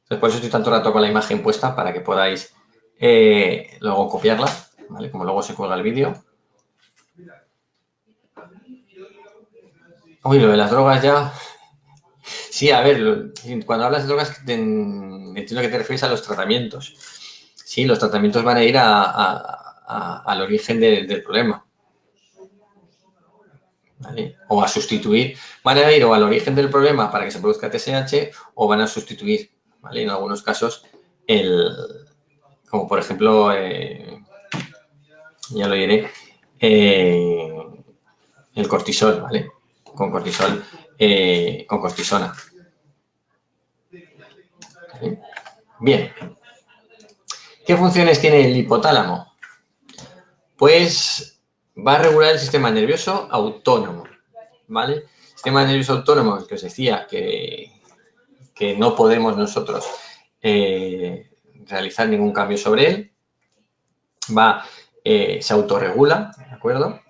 Entonces, por eso estoy tanto rato con la imagen puesta, para que podáis luego copiarla, ¿vale? Como luego se cuelga el vídeo. Uy, lo de las drogas ya... Sí, a ver, cuando hablas de drogas, entiendo que te refieres a los tratamientos. Sí, los tratamientos van a ir al origen del problema, ¿vale? O a sustituir, van a ir o al origen del problema para que se produzca TSH o van a sustituir, ¿vale? En algunos casos, como por ejemplo, ya lo diré, el cortisol, ¿vale? Con cortisol, con cortisona. ¿Vale? Bien. ¿Qué funciones tiene el hipotálamo? Pues va a regular el sistema nervioso autónomo, ¿vale? El sistema nervioso autónomo, el que os decía que no podemos nosotros realizar ningún cambio sobre él, se autorregula, ¿de acuerdo?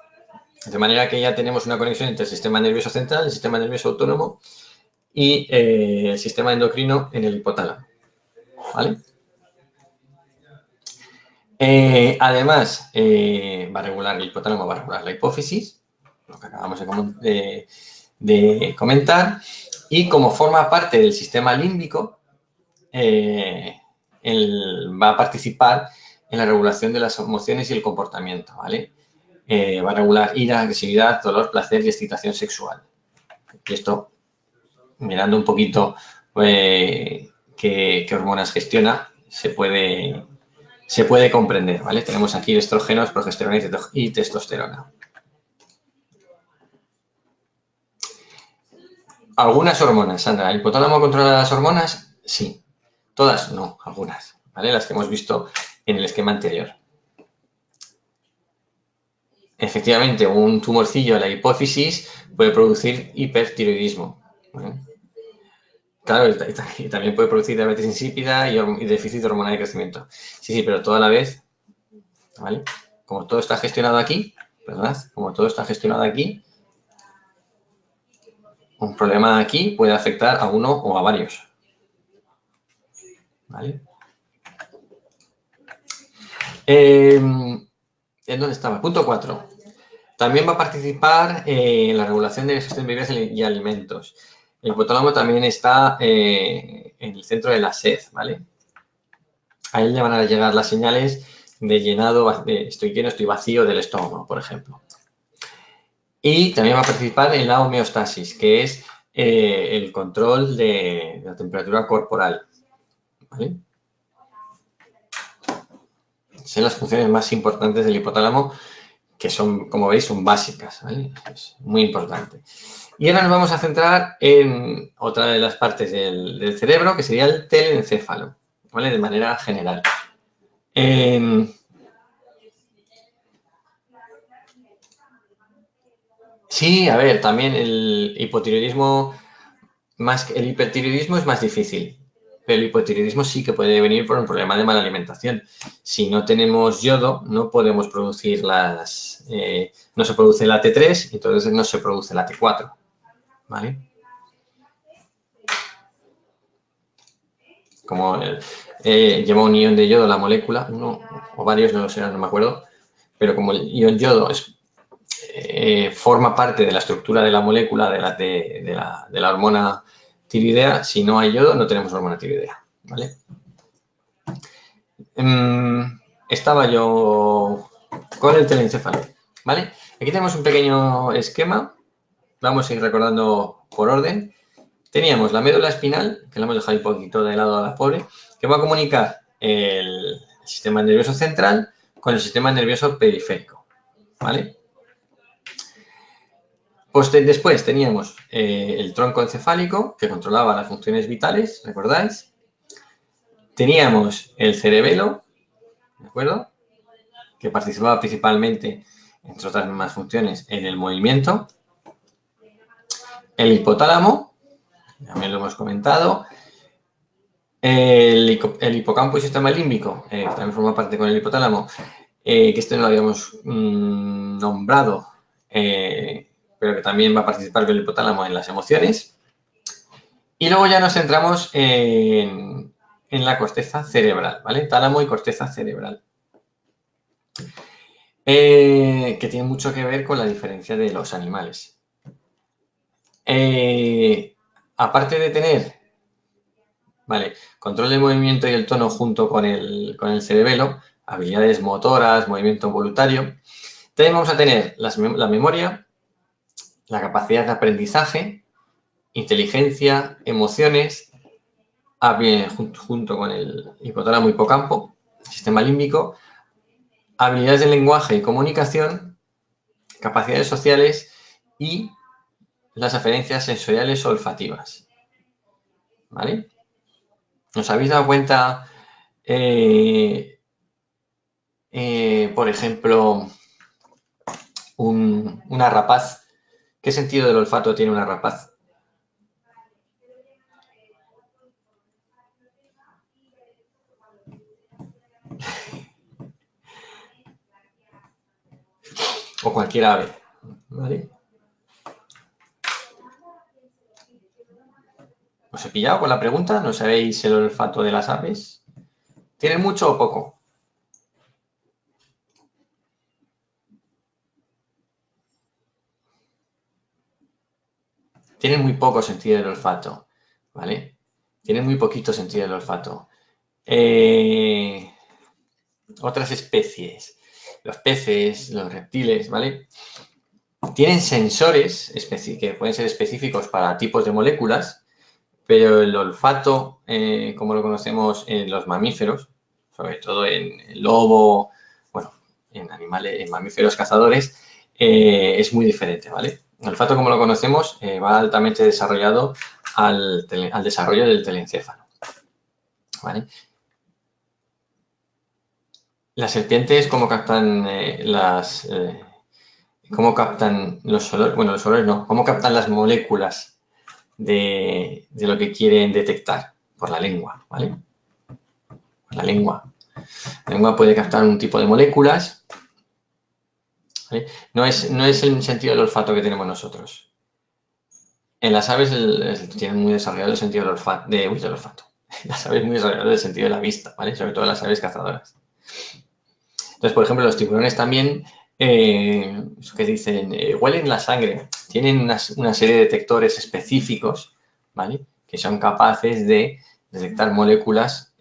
De manera que ya tenemos una conexión entre el sistema nervioso central, el sistema nervioso autónomo y el sistema endocrino en el hipotálamo, ¿vale? Además, va a regular el hipotálamo, va a regular la hipófisis, lo que acabamos de comentar, y como forma parte del sistema límbico, va a participar en la regulación de las emociones y el comportamiento, ¿vale? Va a regular ira, agresividad, dolor, placer y excitación sexual. Y esto, mirando un poquito qué hormonas gestiona, se puede comprender, ¿vale? Tenemos aquí estrógenos, progesterona y testosterona. Algunas hormonas, Sandra. ¿El hipotálamo controla las hormonas? Sí. Todas no, algunas, ¿vale? Las que hemos visto en el esquema anterior. Efectivamente, un tumorcillo en la hipófisis puede producir hipertiroidismo, ¿vale? Claro, y también puede producir diabetes insípida y déficit hormonal de crecimiento. Sí, sí, pero toda la vez, ¿vale? Como todo está gestionado aquí, ¿verdad? Como todo está gestionado aquí, un problema aquí puede afectar a uno o a varios, ¿vale? ¿En dónde estaba? Punto 4. También va a participar en la regulación de gestión de bebidas y alimentos. El hipotálamo también está en el centro de la sed, ¿vale? A él le van a llegar las señales de llenado, de estoy lleno, estoy vacío del estómago, por ejemplo. Y también va a participar en la homeostasis, que es el control de la temperatura corporal, ¿vale? Son las funciones más importantes del hipotálamo, que son, como veis, son básicas, ¿vale? Es muy importante. Y ahora nos vamos a centrar en otra de las partes del cerebro, que sería el telencéfalo, ¿vale? De manera general. Sí, a ver, también el hipotiroidismo, más que el hipertiroidismo es más difícil, pero el hipotiroidismo sí que puede venir por un problema de mala alimentación. Si no tenemos yodo, no podemos producir no se produce la T3, entonces no se produce la T4, ¿vale? Como lleva un ion de yodo la molécula, uno o varios, no lo sé, no me acuerdo, pero como el ion yodo forma parte de la estructura de la molécula de la hormona tiroidea, si no hay yodo no tenemos hormona tiroidea, ¿vale? Estaba yo con el telencéfalo, ¿vale? Aquí tenemos un pequeño esquema, vamos a ir recordando por orden. Teníamos la médula espinal, que la hemos dejado un poquito de lado a la pobre, que va a comunicar el sistema nervioso central con el sistema nervioso periférico, ¿vale? Pues después teníamos el tronco encefálico, que controlaba las funciones vitales, ¿recordáis? Teníamos el cerebelo, ¿de acuerdo? Que participaba principalmente, entre otras más funciones, en el movimiento. El hipotálamo, también lo hemos comentado. El hipocampo y sistema límbico, que también forma parte con el hipotálamo, que este no lo habíamos nombrado, pero que también va a participar con el hipotálamo en las emociones. Y luego ya nos centramos en la corteza cerebral, ¿vale? Tálamo y corteza cerebral. Que tiene mucho que ver con la diferencia de los animales. Aparte de tener, ¿vale?, control de movimiento y el tono junto con el cerebelo, habilidades motoras, movimiento voluntario, también vamos a tener la memoria, la capacidad de aprendizaje, inteligencia, emociones, junto con el hipotálamo hipocampo, sistema límbico, habilidades de lenguaje y comunicación, capacidades sociales y las aferencias sensoriales o olfativas, ¿vale? ¿Os habéis dado cuenta, por ejemplo, una rapaz? ¿Qué sentido del olfato tiene una rapaz? O cualquier ave, ¿vale? ¿Os he pillado con la pregunta? ¿No sabéis el olfato de las aves? ¿Tienen mucho o poco? Tienen muy poco sentido del olfato, ¿vale? Tienen muy poquito sentido del olfato. Otras especies, los peces, los reptiles, ¿vale? Tienen sensores que pueden ser específicos para tipos de moléculas, pero el olfato, como lo conocemos en los mamíferos, sobre todo en el lobo, bueno, en mamíferos cazadores, es muy diferente, ¿vale? El olfato, como lo conocemos, va altamente desarrollado al desarrollo del telencéfalo. ¿vale? Las serpientes, ¿cómo captan cómo captan los olores? Bueno, los olores no. ¿Cómo captan las moléculas de lo que quieren detectar? Por la lengua, ¿vale? Por la lengua. La lengua puede captar un tipo de moléculas, ¿vale? No es el sentido del olfato que tenemos nosotros. En las aves tienen muy desarrollado el sentido del olfato, del olfato. Las aves muy desarrollado el sentido de la vista, ¿vale? Sobre todo las aves cazadoras. Entonces, por ejemplo, los tiburones también, que dicen, huelen la sangre. Tienen una serie de detectores específicos, ¿vale? Que son capaces de detectar moléculas,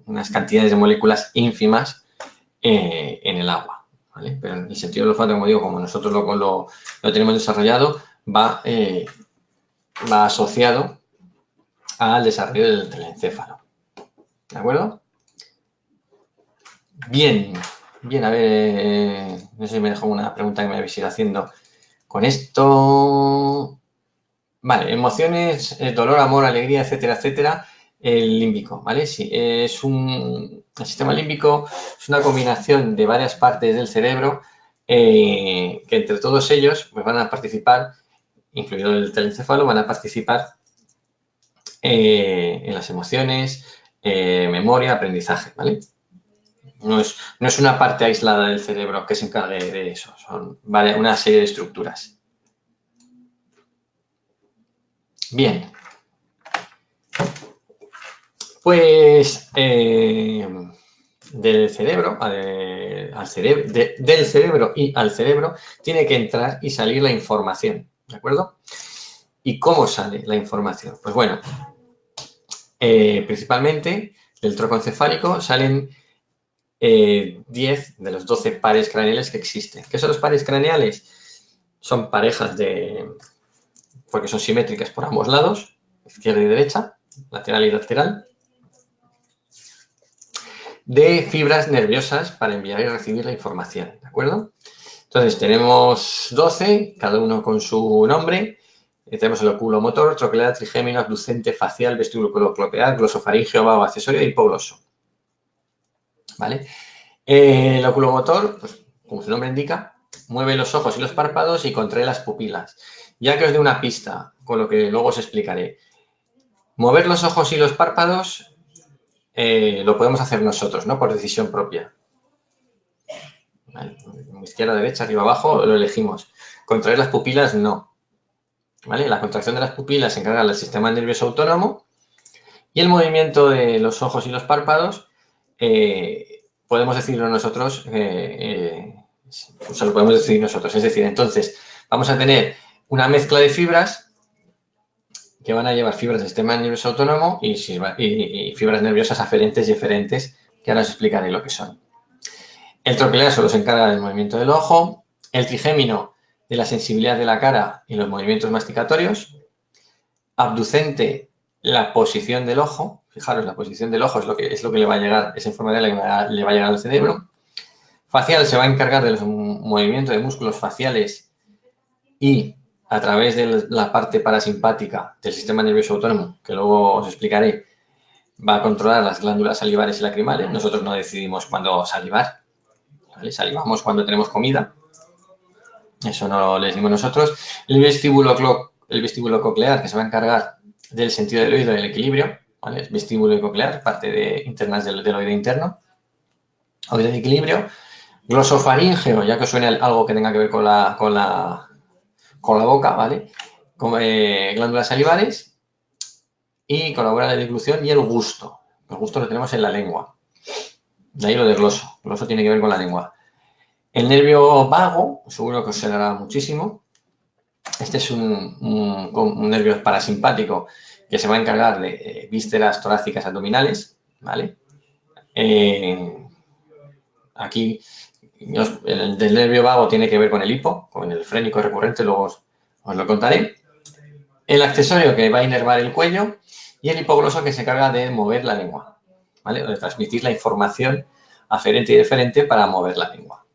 unas cantidades de moléculas ínfimas en el agua, ¿vale? Pero en el sentido del olfato, como digo, como nosotros lo tenemos desarrollado, va asociado al desarrollo del encéfalo. ¿De acuerdo? Bien, a ver, no sé si me dejó una pregunta que me habéis ido haciendo. Con esto, vale, emociones, dolor, amor, alegría, etcétera, etcétera, el límbico, ¿vale? Sí, el sistema límbico es una combinación de varias partes del cerebro que entre todos ellos pues van a participar, incluido el telencéfalo, van a participar en las emociones, memoria, aprendizaje, ¿vale? No es una parte aislada del cerebro que se encargue de eso, son una serie de estructuras. Bien. Pues del cerebro del cerebro y al cerebro tiene que entrar y salir la información, ¿de acuerdo? ¿Y cómo sale la información? Pues bueno, principalmente del tronco encefálico salen 10 de los 12 pares craneales que existen. ¿Qué son los pares craneales? Son parejas porque son simétricas por ambos lados, izquierda y derecha, lateral y lateral, de fibras nerviosas para enviar y recibir la información, ¿de acuerdo? Entonces tenemos 12, cada uno con su nombre. Tenemos el oculomotor, troclear, trigémino, abducente, facial, vestíbulo cloacal, glosofaríngeo, vago accesorio y hipogloso. ¿Vale? El oculomotor, pues, como su nombre indica, mueve los ojos y los párpados y contrae las pupilas. Ya que os dé una pista, con lo que luego os explicaré. Mover los ojos y los párpados lo podemos hacer nosotros, ¿no? Por decisión propia. ¿Vale? Izquierda, derecha, arriba, abajo, lo elegimos. Contraer las pupilas, no. ¿Vale? La contracción de las pupilas se encarga del sistema nervioso autónomo y el movimiento de los ojos y los párpados podemos decirlo nosotros, lo podemos decidir nosotros. Es decir, entonces vamos a tener una mezcla de fibras que van a llevar fibras del sistema nervioso autónomo y fibras nerviosas aferentes y eferentes, que ahora os explicaré lo que son. El troclear solo se encarga del movimiento del ojo, el trigémino de la sensibilidad de la cara y los movimientos masticatorios, abducente la posición del ojo, fijaros, la posición del ojo es lo que le va a llegar, esa información le va a llegar al cerebro. Facial se va a encargar de los movimientos de músculos faciales y a través de la parte parasimpática del sistema nervioso autónomo, que luego os explicaré, va a controlar las glándulas salivares y lacrimales. Nosotros no decidimos cuándo salivar, ¿vale? Salivamos cuando tenemos comida, eso no lo decimos nosotros. El vestíbulo coclear, que se va a encargar del sentido del oído y el equilibrio, ¿vale? Es vestíbulo y coclear, parte internas del oído interno, oído de equilibrio. Glosofaríngeo, ya que os suene algo que tenga que ver con la boca, ¿vale? Glándulas salivares y colabora la deglución y el gusto. El gusto lo tenemos en la lengua. De ahí lo de gloso. Gloso tiene que ver con la lengua. El nervio vago, seguro que os sonará muchísimo. Este es un nervio parasimpático que se va a encargar de vísceras torácicas abdominales, ¿vale? Aquí el del nervio vago tiene que ver con el hipo, con el frénico recurrente, luego os lo contaré. El accesorio que va a inervar el cuello y el hipogloso que se encarga de mover la lengua, ¿vale? O de transmitir la información aferente y deferente para mover la lengua.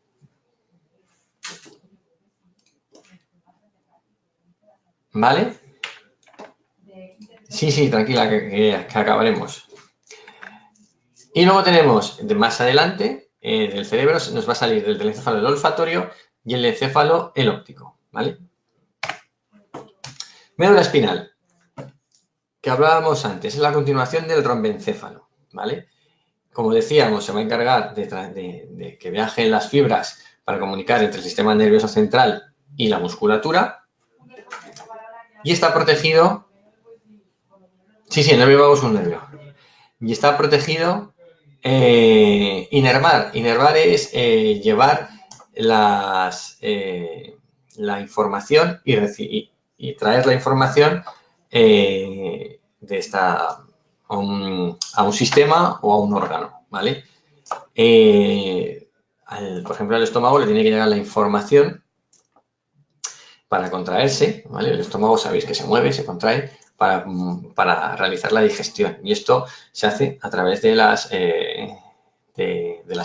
¿Vale? Sí, tranquila, que acabaremos. Y luego tenemos, más adelante, del cerebro nos va a salir el del encéfalo el olfatorio y el encéfalo el óptico, ¿vale? Médula espinal, que hablábamos antes, es la continuación del rombencéfalo, ¿vale? Como decíamos, se va a encargar de que viajen las fibras para comunicar entre el sistema nervioso central y la musculatura. Y está protegido... Sí, el nervio vago es un nervio. Y está protegido... inervar. Inervar es llevar la información y traer la información a un sistema o a un órgano, ¿vale? Por ejemplo, al estómago le tiene que llegar la información para contraerse, ¿vale? El estómago sabéis que se mueve, se contrae para realizar la digestión. Y esto se hace a través de las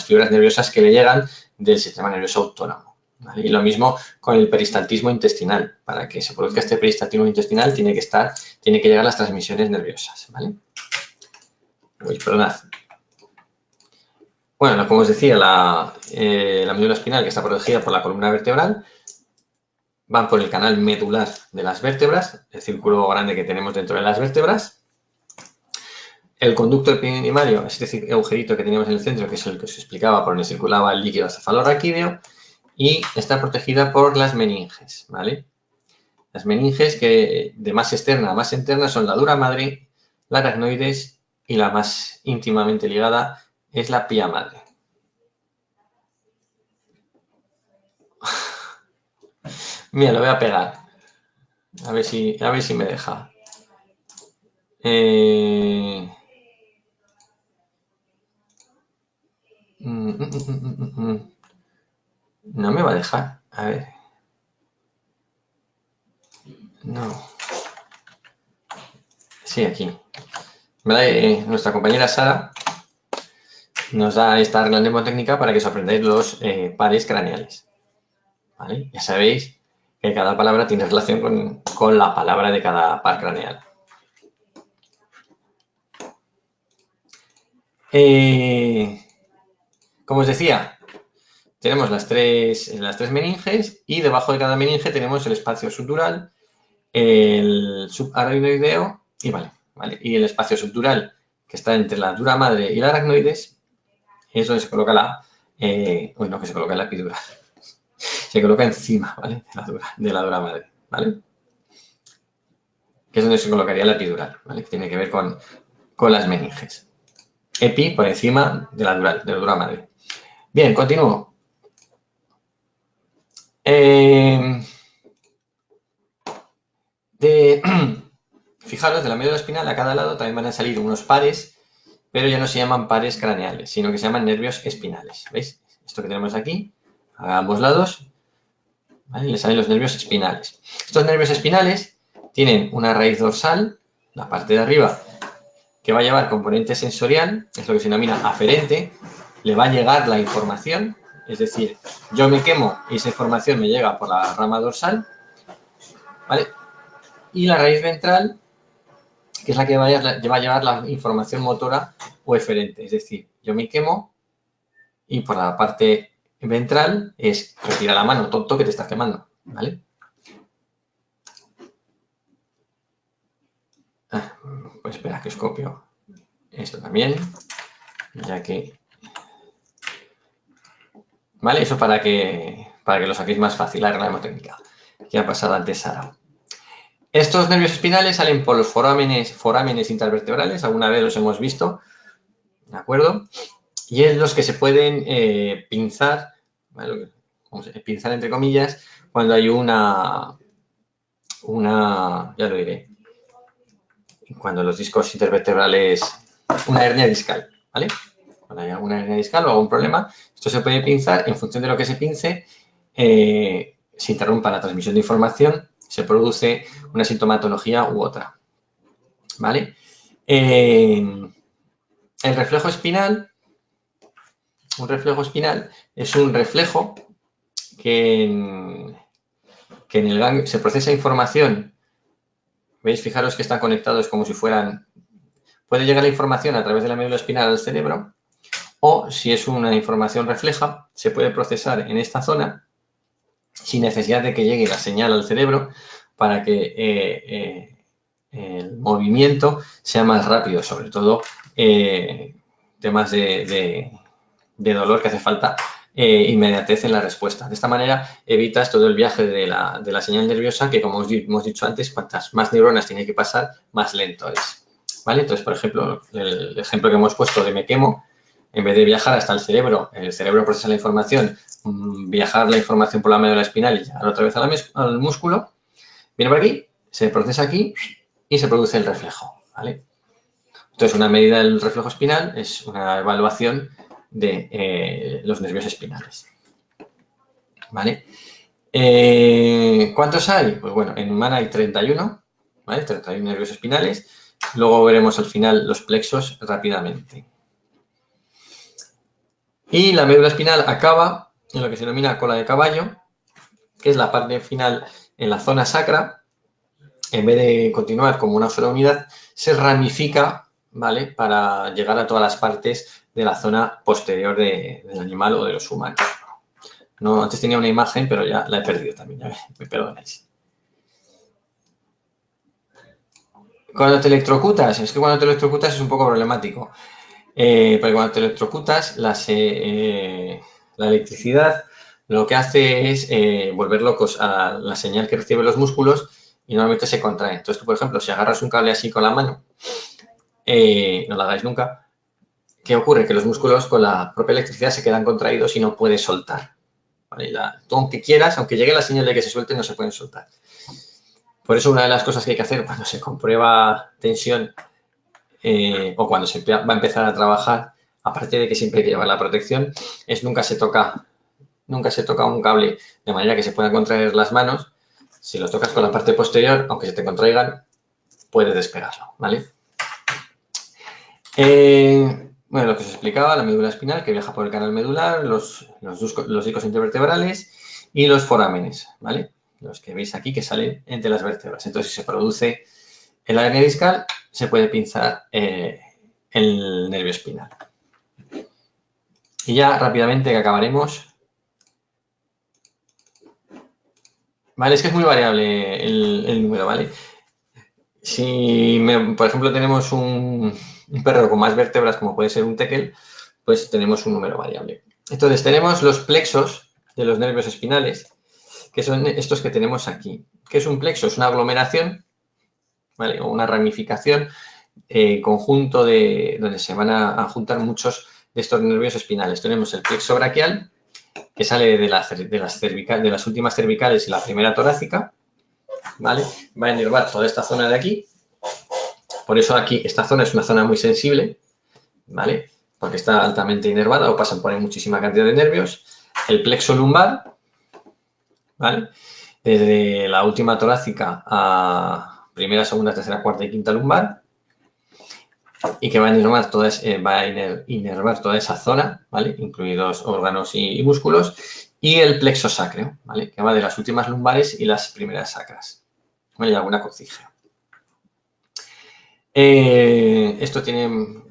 fibras nerviosas que le llegan del sistema nervioso autónomo, ¿vale? Y lo mismo con el peristaltismo intestinal. Para que se produzca este peristaltismo intestinal tiene que llegar las transmisiones nerviosas, ¿vale? Uy, perdonad. Bueno, como os decía, la médula espinal, que está protegida por la columna vertebral, van por el canal medular de las vértebras, el círculo grande que tenemos dentro de las vértebras. El conducto epididymario, es decir, el agujerito que teníamos en el centro, que es el que os explicaba por donde circulaba el líquido cefalorraquídeo, y está protegida por las meninges, ¿vale? Las meninges que de más externa a más interna son la dura madre, la aracnoides y la más íntimamente ligada es la pía madre. Mira, lo voy a pegar. A ver si me deja. No me va a dejar. A ver. No. Sí, aquí. ¿Vale? Nuestra compañera Sara nos da esta regla mnemotécnica para que os aprendáis los pares craneales. ¿Vale? Ya sabéis que cada palabra tiene relación con la palabra de cada par craneal. Como os decía, tenemos las tres meninges y debajo de cada meninge tenemos el espacio subdural, el subaracnoideo y el espacio subdural que está entre la dura madre y la aracnoides es donde se coloca la epidural. Se coloca encima, ¿vale? De la dura madre, ¿vale? Que es donde se colocaría la epidural, ¿vale? Que tiene que ver con las meninges. Epi por encima de la dura madre. Bien, continúo. Fijaros, de la médula espinal a cada lado también van a salir unos pares, pero ya no se llaman pares craneales, sino que se llaman nervios espinales. ¿Veis? Esto que tenemos aquí, a ambos lados, ¿vale? Le salen los nervios espinales. Estos nervios espinales tienen una raíz dorsal, la parte de arriba, que va a llevar componente sensorial, es lo que se denomina aferente, le va a llegar la información, es decir, yo me quemo y esa información me llega por la rama dorsal, ¿vale? Y la raíz ventral, que es la que va a llevar la información motora o eferente, es decir, yo me quemo y por la parte ventral es retira la mano, tonto, que te estás quemando, ¿vale? Pues espera que os copio esto también, ya que... ¿Vale? Eso para que lo saquéis más fácil, la regla mnemotécnica que ha pasado antes Sara. Estos nervios espinales salen por los forámenes intervertebrales, alguna vez los hemos visto, ¿de acuerdo? Y es los que se pueden pinzar, ¿vale? Pinzar entre comillas, cuando hay ya lo diré, cuando los discos intervertebrales, una hernia discal, ¿vale? Cuando hay alguna hernia discal o algún problema, esto se puede pinzar, en función de lo que se pince, se interrumpa la transmisión de información, se produce una sintomatología u otra, ¿vale? El reflejo espinal, un reflejo espinal es un reflejo que en el ganglio se procesa información, ¿veis? Fijaros que están conectados como si fueran... Puede llegar la información a través de la médula espinal al cerebro, o si es una información refleja, se puede procesar en esta zona sin necesidad de que llegue la señal al cerebro para que el movimiento sea más rápido, sobre todo temas de dolor que hace falta inmediatez en la respuesta. De esta manera evitas todo el viaje de la señal nerviosa que, como hemos dicho antes, cuantas más neuronas tiene que pasar, más lento es. ¿Vale? Entonces, por ejemplo, el ejemplo que hemos puesto de me quemo, en vez de viajar hasta el cerebro procesa la información, viajar la información por la médula espinal y llegar otra vez al músculo, viene por aquí, se procesa aquí y se produce el reflejo. ¿Vale? Entonces, una medida del reflejo espinal es una evaluación de los nervios espinales. ¿Vale? ¿Cuántos hay? Pues bueno, en humana hay 31, ¿vale? 31 nervios espinales. Luego veremos al final los plexos rápidamente. Y la médula espinal acaba en lo que se denomina cola de caballo, que es la parte final en la zona sacra. En vez de continuar como una sola unidad, se ramifica, ¿vale? Para llegar a todas las partes de la zona posterior del animal o de los humanos. No, antes tenía una imagen, pero ya la he perdido también, ya me perdonáis. Cuando te electrocutas, es que cuando te electrocutas es un poco problemático, porque cuando te electrocutas la electricidad lo que hace es volver locos a la señal que reciben los músculos y normalmente se contrae. Entonces tú, por ejemplo, si agarras un cable así con la mano, no lo hagáis nunca, ¿qué ocurre? Que los músculos con la propia electricidad se quedan contraídos y no puedes soltar. ¿Vale? Tú, aunque quieras, aunque llegue la señal de que se suelte, no se pueden soltar. Por eso una de las cosas que hay que hacer cuando se comprueba tensión o cuando se va a empezar a trabajar, aparte de que siempre hay que llevar la protección, es nunca se toca un cable de manera que se puedan contraer las manos. Si lo tocas con la parte posterior, aunque se te contraigan, puedes despegarlo, ¿vale? Bueno, lo que os explicaba, la médula espinal que viaja por el canal medular, los discos intervertebrales y los forámenes, ¿vale? Los que veis aquí que salen entre las vértebras. Entonces, si se produce en la hernia discal, se puede pinzar el nervio espinal. Y ya rápidamente que acabaremos. Vale, es que es muy variable el número, ¿vale? Si, por ejemplo, tenemos un perro con más vértebras, como puede ser un teckel, pues tenemos un número variable. Entonces, tenemos los plexos de los nervios espinales, que son estos que tenemos aquí. ¿Qué es un plexo? Es una aglomeración, ¿vale? O una ramificación, conjunto donde se van a juntar muchos de estos nervios espinales. Tenemos el plexo braquial, que sale de las últimas cervicales y la primera torácica, ¿vale? Va a inervar toda esta zona de aquí. Por eso aquí, esta zona es una zona muy sensible, ¿vale? Porque está altamente inervada o pasan por ahí muchísima cantidad de nervios. El plexo lumbar, ¿vale? Desde la última torácica a primera, segunda, tercera, cuarta y quinta lumbar. Y que va a inervar toda esa zona, ¿vale? Incluidos órganos y músculos. Y el plexo sacro, ¿vale? Que va de las últimas lumbares y las primeras sacras. ¿Vale? Y alguna cocígea. Esto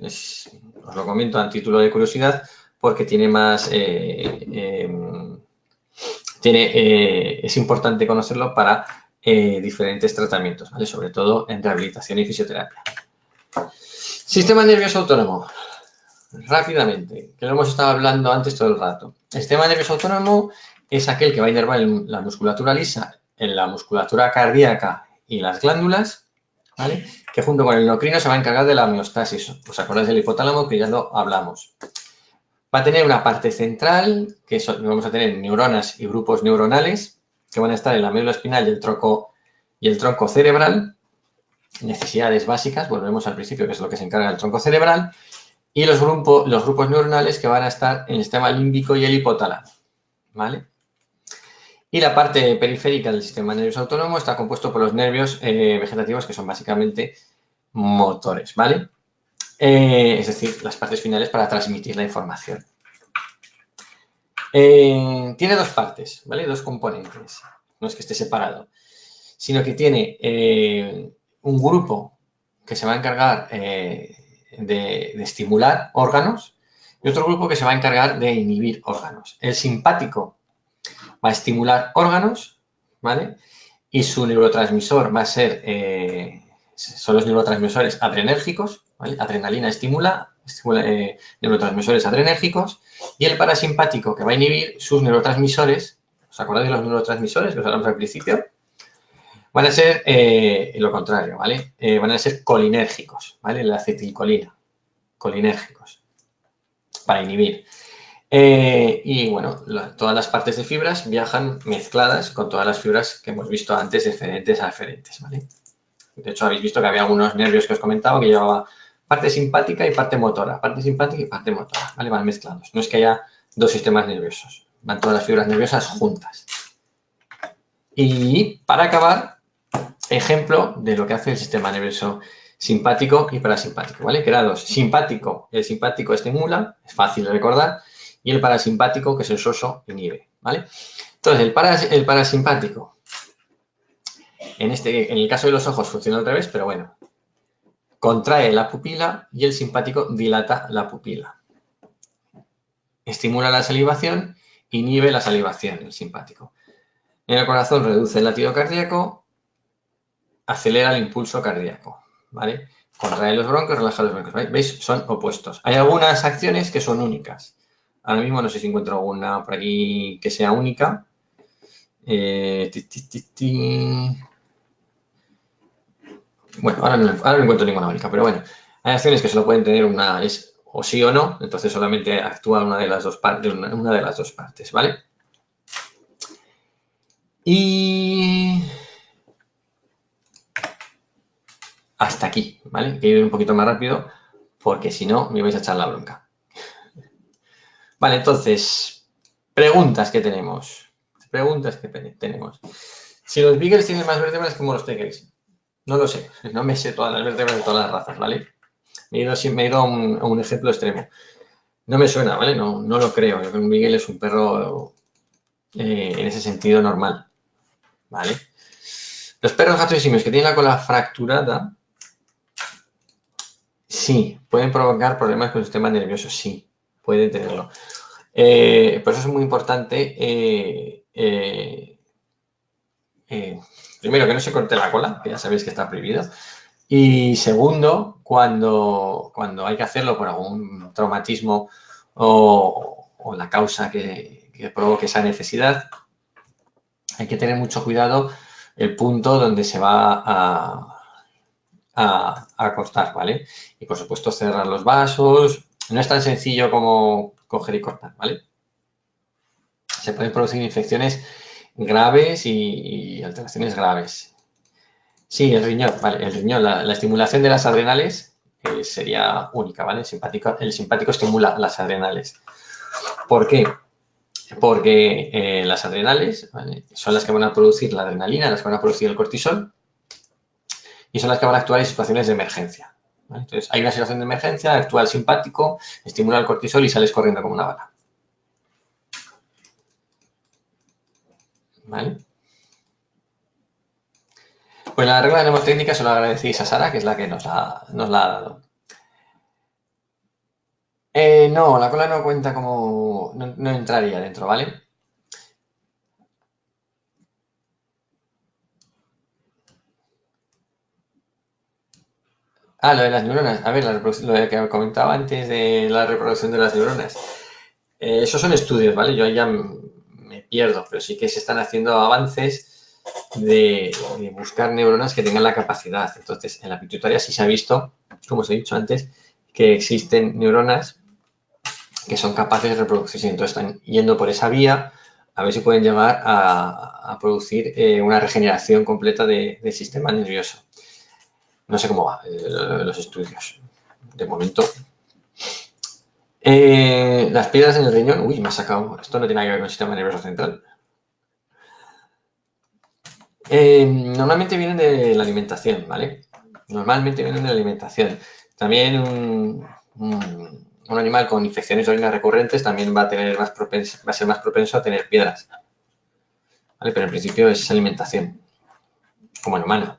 os lo comento a título de curiosidad, porque tiene más, es importante conocerlo para diferentes tratamientos, ¿vale? Sobre todo en rehabilitación y fisioterapia. Sistema nervioso autónomo. Rápidamente, que lo hemos estado hablando antes todo el rato. El sistema nervioso autónomo es aquel que va a inervar en la musculatura lisa, en la musculatura cardíaca y las glándulas, ¿vale? Que junto con el endocrino se va a encargar de la homeostasis. ¿Os acordáis del hipotálamo que ya lo hablamos? Va a tener una parte central, que vamos a tener neuronas y grupos neuronales, que van a estar en la médula espinal y el tronco cerebral. Necesidades básicas, volvemos al principio, que es lo que se encarga del tronco cerebral. Y los grupos neuronales que van a estar en el sistema límbico y el hipotálamo, ¿vale? Y la parte periférica del sistema nervioso autónomo está compuesto por los nervios vegetativos, que son básicamente motores, ¿vale? Es decir, las partes finales para transmitir la información. Tiene dos partes, ¿vale? Dos componentes. No es que esté separado, sino que tiene un grupo que se va a encargar de estimular órganos, y otro grupo que se va a encargar de inhibir órganos. El simpático va a estimular órganos, ¿vale? Y su neurotransmisor va a ser, son los neurotransmisores adrenérgicos, ¿vale? Adrenalina estimula neurotransmisores adrenérgicos, y el parasimpático que va a inhibir sus neurotransmisores, ¿os acordáis de los neurotransmisores que os hablamos al principio? Van a ser lo contrario, ¿vale? Van a ser colinérgicos, ¿vale? La acetilcolina, colinérgicos, para inhibir. Y bueno, todas las partes de fibras viajan mezcladas con todas las fibras que hemos visto antes, diferentes a aferentes, ¿vale? De hecho, habéis visto que había algunos nervios que os comentaba que llevaba parte simpática y parte motora, parte simpática y parte motora, ¿vale? Van mezclados. No es que haya dos sistemas nerviosos, van todas las fibras nerviosas juntas. Y para acabar, ejemplo de lo que hace el sistema nervioso simpático y parasimpático, ¿vale? Que era dos. Simpático, el simpático estimula, es fácil de recordar, y el parasimpático, que es el soso, inhibe, ¿vale? Entonces, el parasimpático, en el caso de los ojos funciona al revés, pero bueno, contrae la pupila y el simpático dilata la pupila. Estimula la salivación, inhibe la salivación, el simpático. En el corazón reduce el latido cardíaco, acelera el impulso cardíaco, ¿vale? Contrae los broncos, relaja los broncos, ¿vale? ¿Veis? Son opuestos. Hay algunas acciones que son únicas. Ahora mismo no sé si encuentro alguna por aquí que sea única. Bueno, ahora no encuentro ninguna única, pero bueno. Hay acciones que solo pueden tener una, es o sí o no, entonces solamente actúa una de las dos partes, ¿vale? Y hasta aquí, ¿vale? Quiero ir un poquito más rápido porque si no me vais a echar la bronca. Vale, entonces, preguntas que tenemos. Si los beagles tienen más vértebras, ¿cómo los tenéis? No lo sé, no me sé todas las vértebras de todas las razas, ¿vale? Me he ido a un ejemplo extremo. No me suena, ¿vale? No lo creo. Yo creo que un beagle es un perro en ese sentido normal, ¿vale? Los perros, gatos y simios que tienen la cola fracturada, sí, pueden provocar problemas con el sistema nervioso, sí, pueden tenerlo. Por eso es muy importante, primero, que no se corte la cola, que ya sabéis que está prohibido. Y segundo, cuando hay que hacerlo por algún traumatismo o la causa que provoque esa necesidad, hay que tener mucho cuidado el punto donde se va a cortar, ¿vale? Y por supuesto cerrar los vasos. No es tan sencillo como coger y cortar, ¿vale? Se pueden producir infecciones graves y alteraciones graves. Sí, el riñón, vale, el riñón, la estimulación de las adrenales sería única, ¿vale? El simpático estimula las adrenales. ¿Por qué? Porque las adrenales, ¿vale? Son las que van a producir la adrenalina, las que van a producir el cortisol y son las que van a actuar en situaciones de emergencia, ¿vale? Entonces, hay una situación de emergencia, actúa el simpático, estimula el cortisol y sales corriendo como una bala, ¿vale? Pues la regla de mnemotécnica se lo agradecéis a Sara, que es la que nos la ha dado. No, la cola no cuenta como... No entraría dentro, ¿vale? Ah, lo de las neuronas. A ver, lo de que comentaba antes de la reproducción de las neuronas. Esos son estudios, ¿vale? Yo ahí ya me pierdo, pero sí que se están haciendo avances de buscar neuronas que tengan la capacidad. Entonces, en la pituitaria sí se ha visto, como os he dicho antes, que existen neuronas que son capaces de reproducirse. Entonces, están yendo por esa vía a ver si pueden llegar a producir una regeneración completa del sistema nervioso. No sé cómo va los estudios. De momento. Las piedras en el riñón. Uy, me ha sacado. Esto no tiene nada que ver con el sistema nervioso central. Normalmente vienen de la alimentación, ¿vale? Normalmente vienen de la alimentación. También un animal con infecciones de orina recurrentes también va a ser más propenso a tener piedras. ¿Vale? Pero en principio es alimentación, como en humano.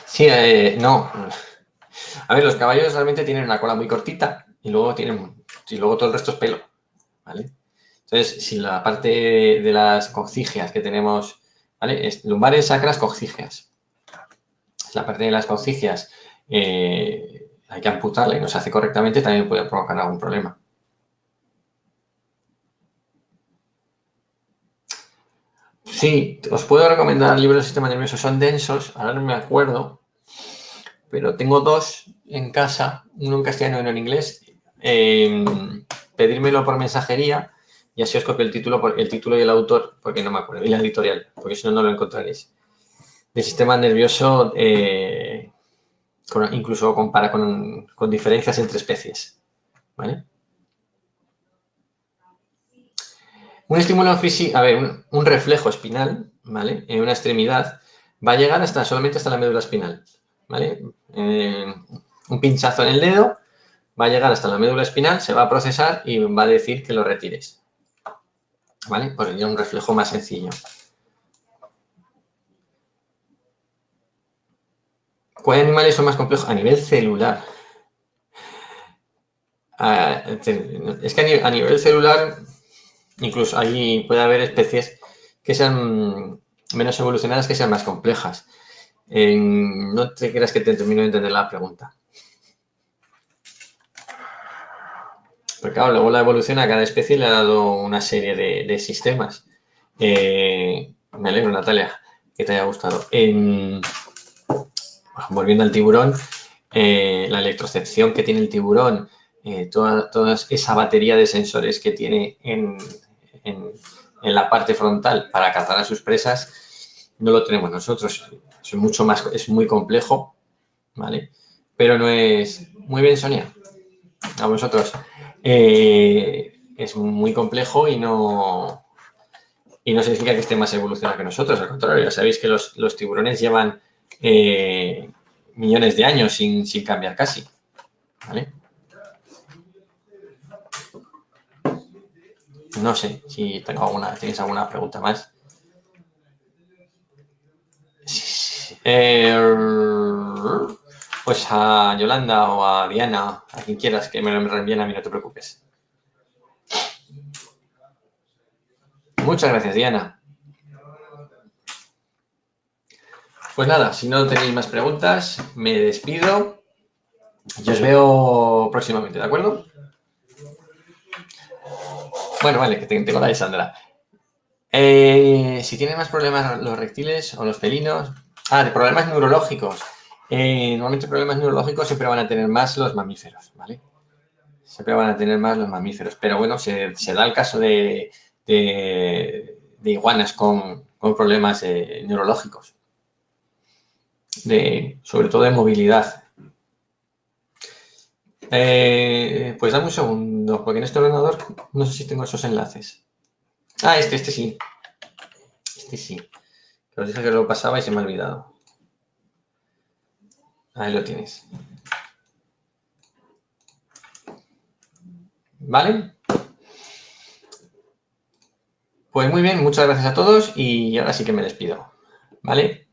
Sí, no. A ver, los caballos realmente tienen una cola muy cortita y luego todo el resto es pelo, ¿vale? Entonces, si la parte de las coccigeas que tenemos, ¿vale? Lumbares, sacras, coccigeas. La parte de las coccigeas hay que amputarla y no se hace correctamente, también puede provocar algún problema. Sí, os puedo recomendar libros del sistema nervioso, son densos, ahora no me acuerdo, pero tengo dos en casa, uno en castellano y uno en inglés. Pedírmelo por mensajería y así os copio el título y el autor, porque no me acuerdo, y la editorial, porque si no, no lo encontraréis. El sistema nervioso incluso compara con diferencias entre especies, ¿vale? Un estímulo físico, a ver, un reflejo espinal, ¿vale? En una extremidad va a llegar solamente hasta la médula espinal, ¿vale? Un pinchazo en el dedo va a llegar hasta la médula espinal, se va a procesar y va a decir que lo retires, ¿vale? Pues sería un reflejo más sencillo. ¿Cuáles animales son más complejos? A nivel celular. Es que a nivel celular, incluso ahí puede haber especies que sean menos evolucionadas, que sean más complejas. No te creas que te termino de entender la pregunta. Porque claro, luego la evolución a cada especie le ha dado una serie de sistemas. Me alegro, Natalia, que te haya gustado. Volviendo al tiburón, la electrocepción que tiene el tiburón, toda esa batería de sensores que tiene en la parte frontal para cazar a sus presas, no lo tenemos nosotros. Es muy complejo, ¿vale? Pero no es... Muy bien, Sonia. A vosotros. Es muy complejo y no significa que esté más evolucionado que nosotros. Al contrario, ya sabéis que los tiburones llevan millones de años sin cambiar casi, ¿vale? No sé si tienes alguna pregunta más. Pues a Yolanda o a Diana, a quien quieras que me lo reenvíen a mí, no te preocupes. Muchas gracias, Diana. Pues nada, si no tenéis más preguntas, me despido y os veo próximamente, ¿de acuerdo? Bueno, vale, que tengo la de Sandra. Si tienen más problemas los reptiles o los felinos... de problemas neurológicos. Normalmente problemas neurológicos siempre van a tener más los mamíferos, ¿vale? Siempre van a tener más los mamíferos. Pero bueno, se da el caso de iguanas con problemas neurológicos. Sobre todo de movilidad. Pues dame un segundo, porque en este ordenador no sé si tengo esos enlaces. Este sí. Este sí. Que os dije que lo pasaba y se me ha olvidado. Ahí lo tienes. ¿Vale? Pues muy bien, muchas gracias a todos y ahora sí que me despido. ¿Vale?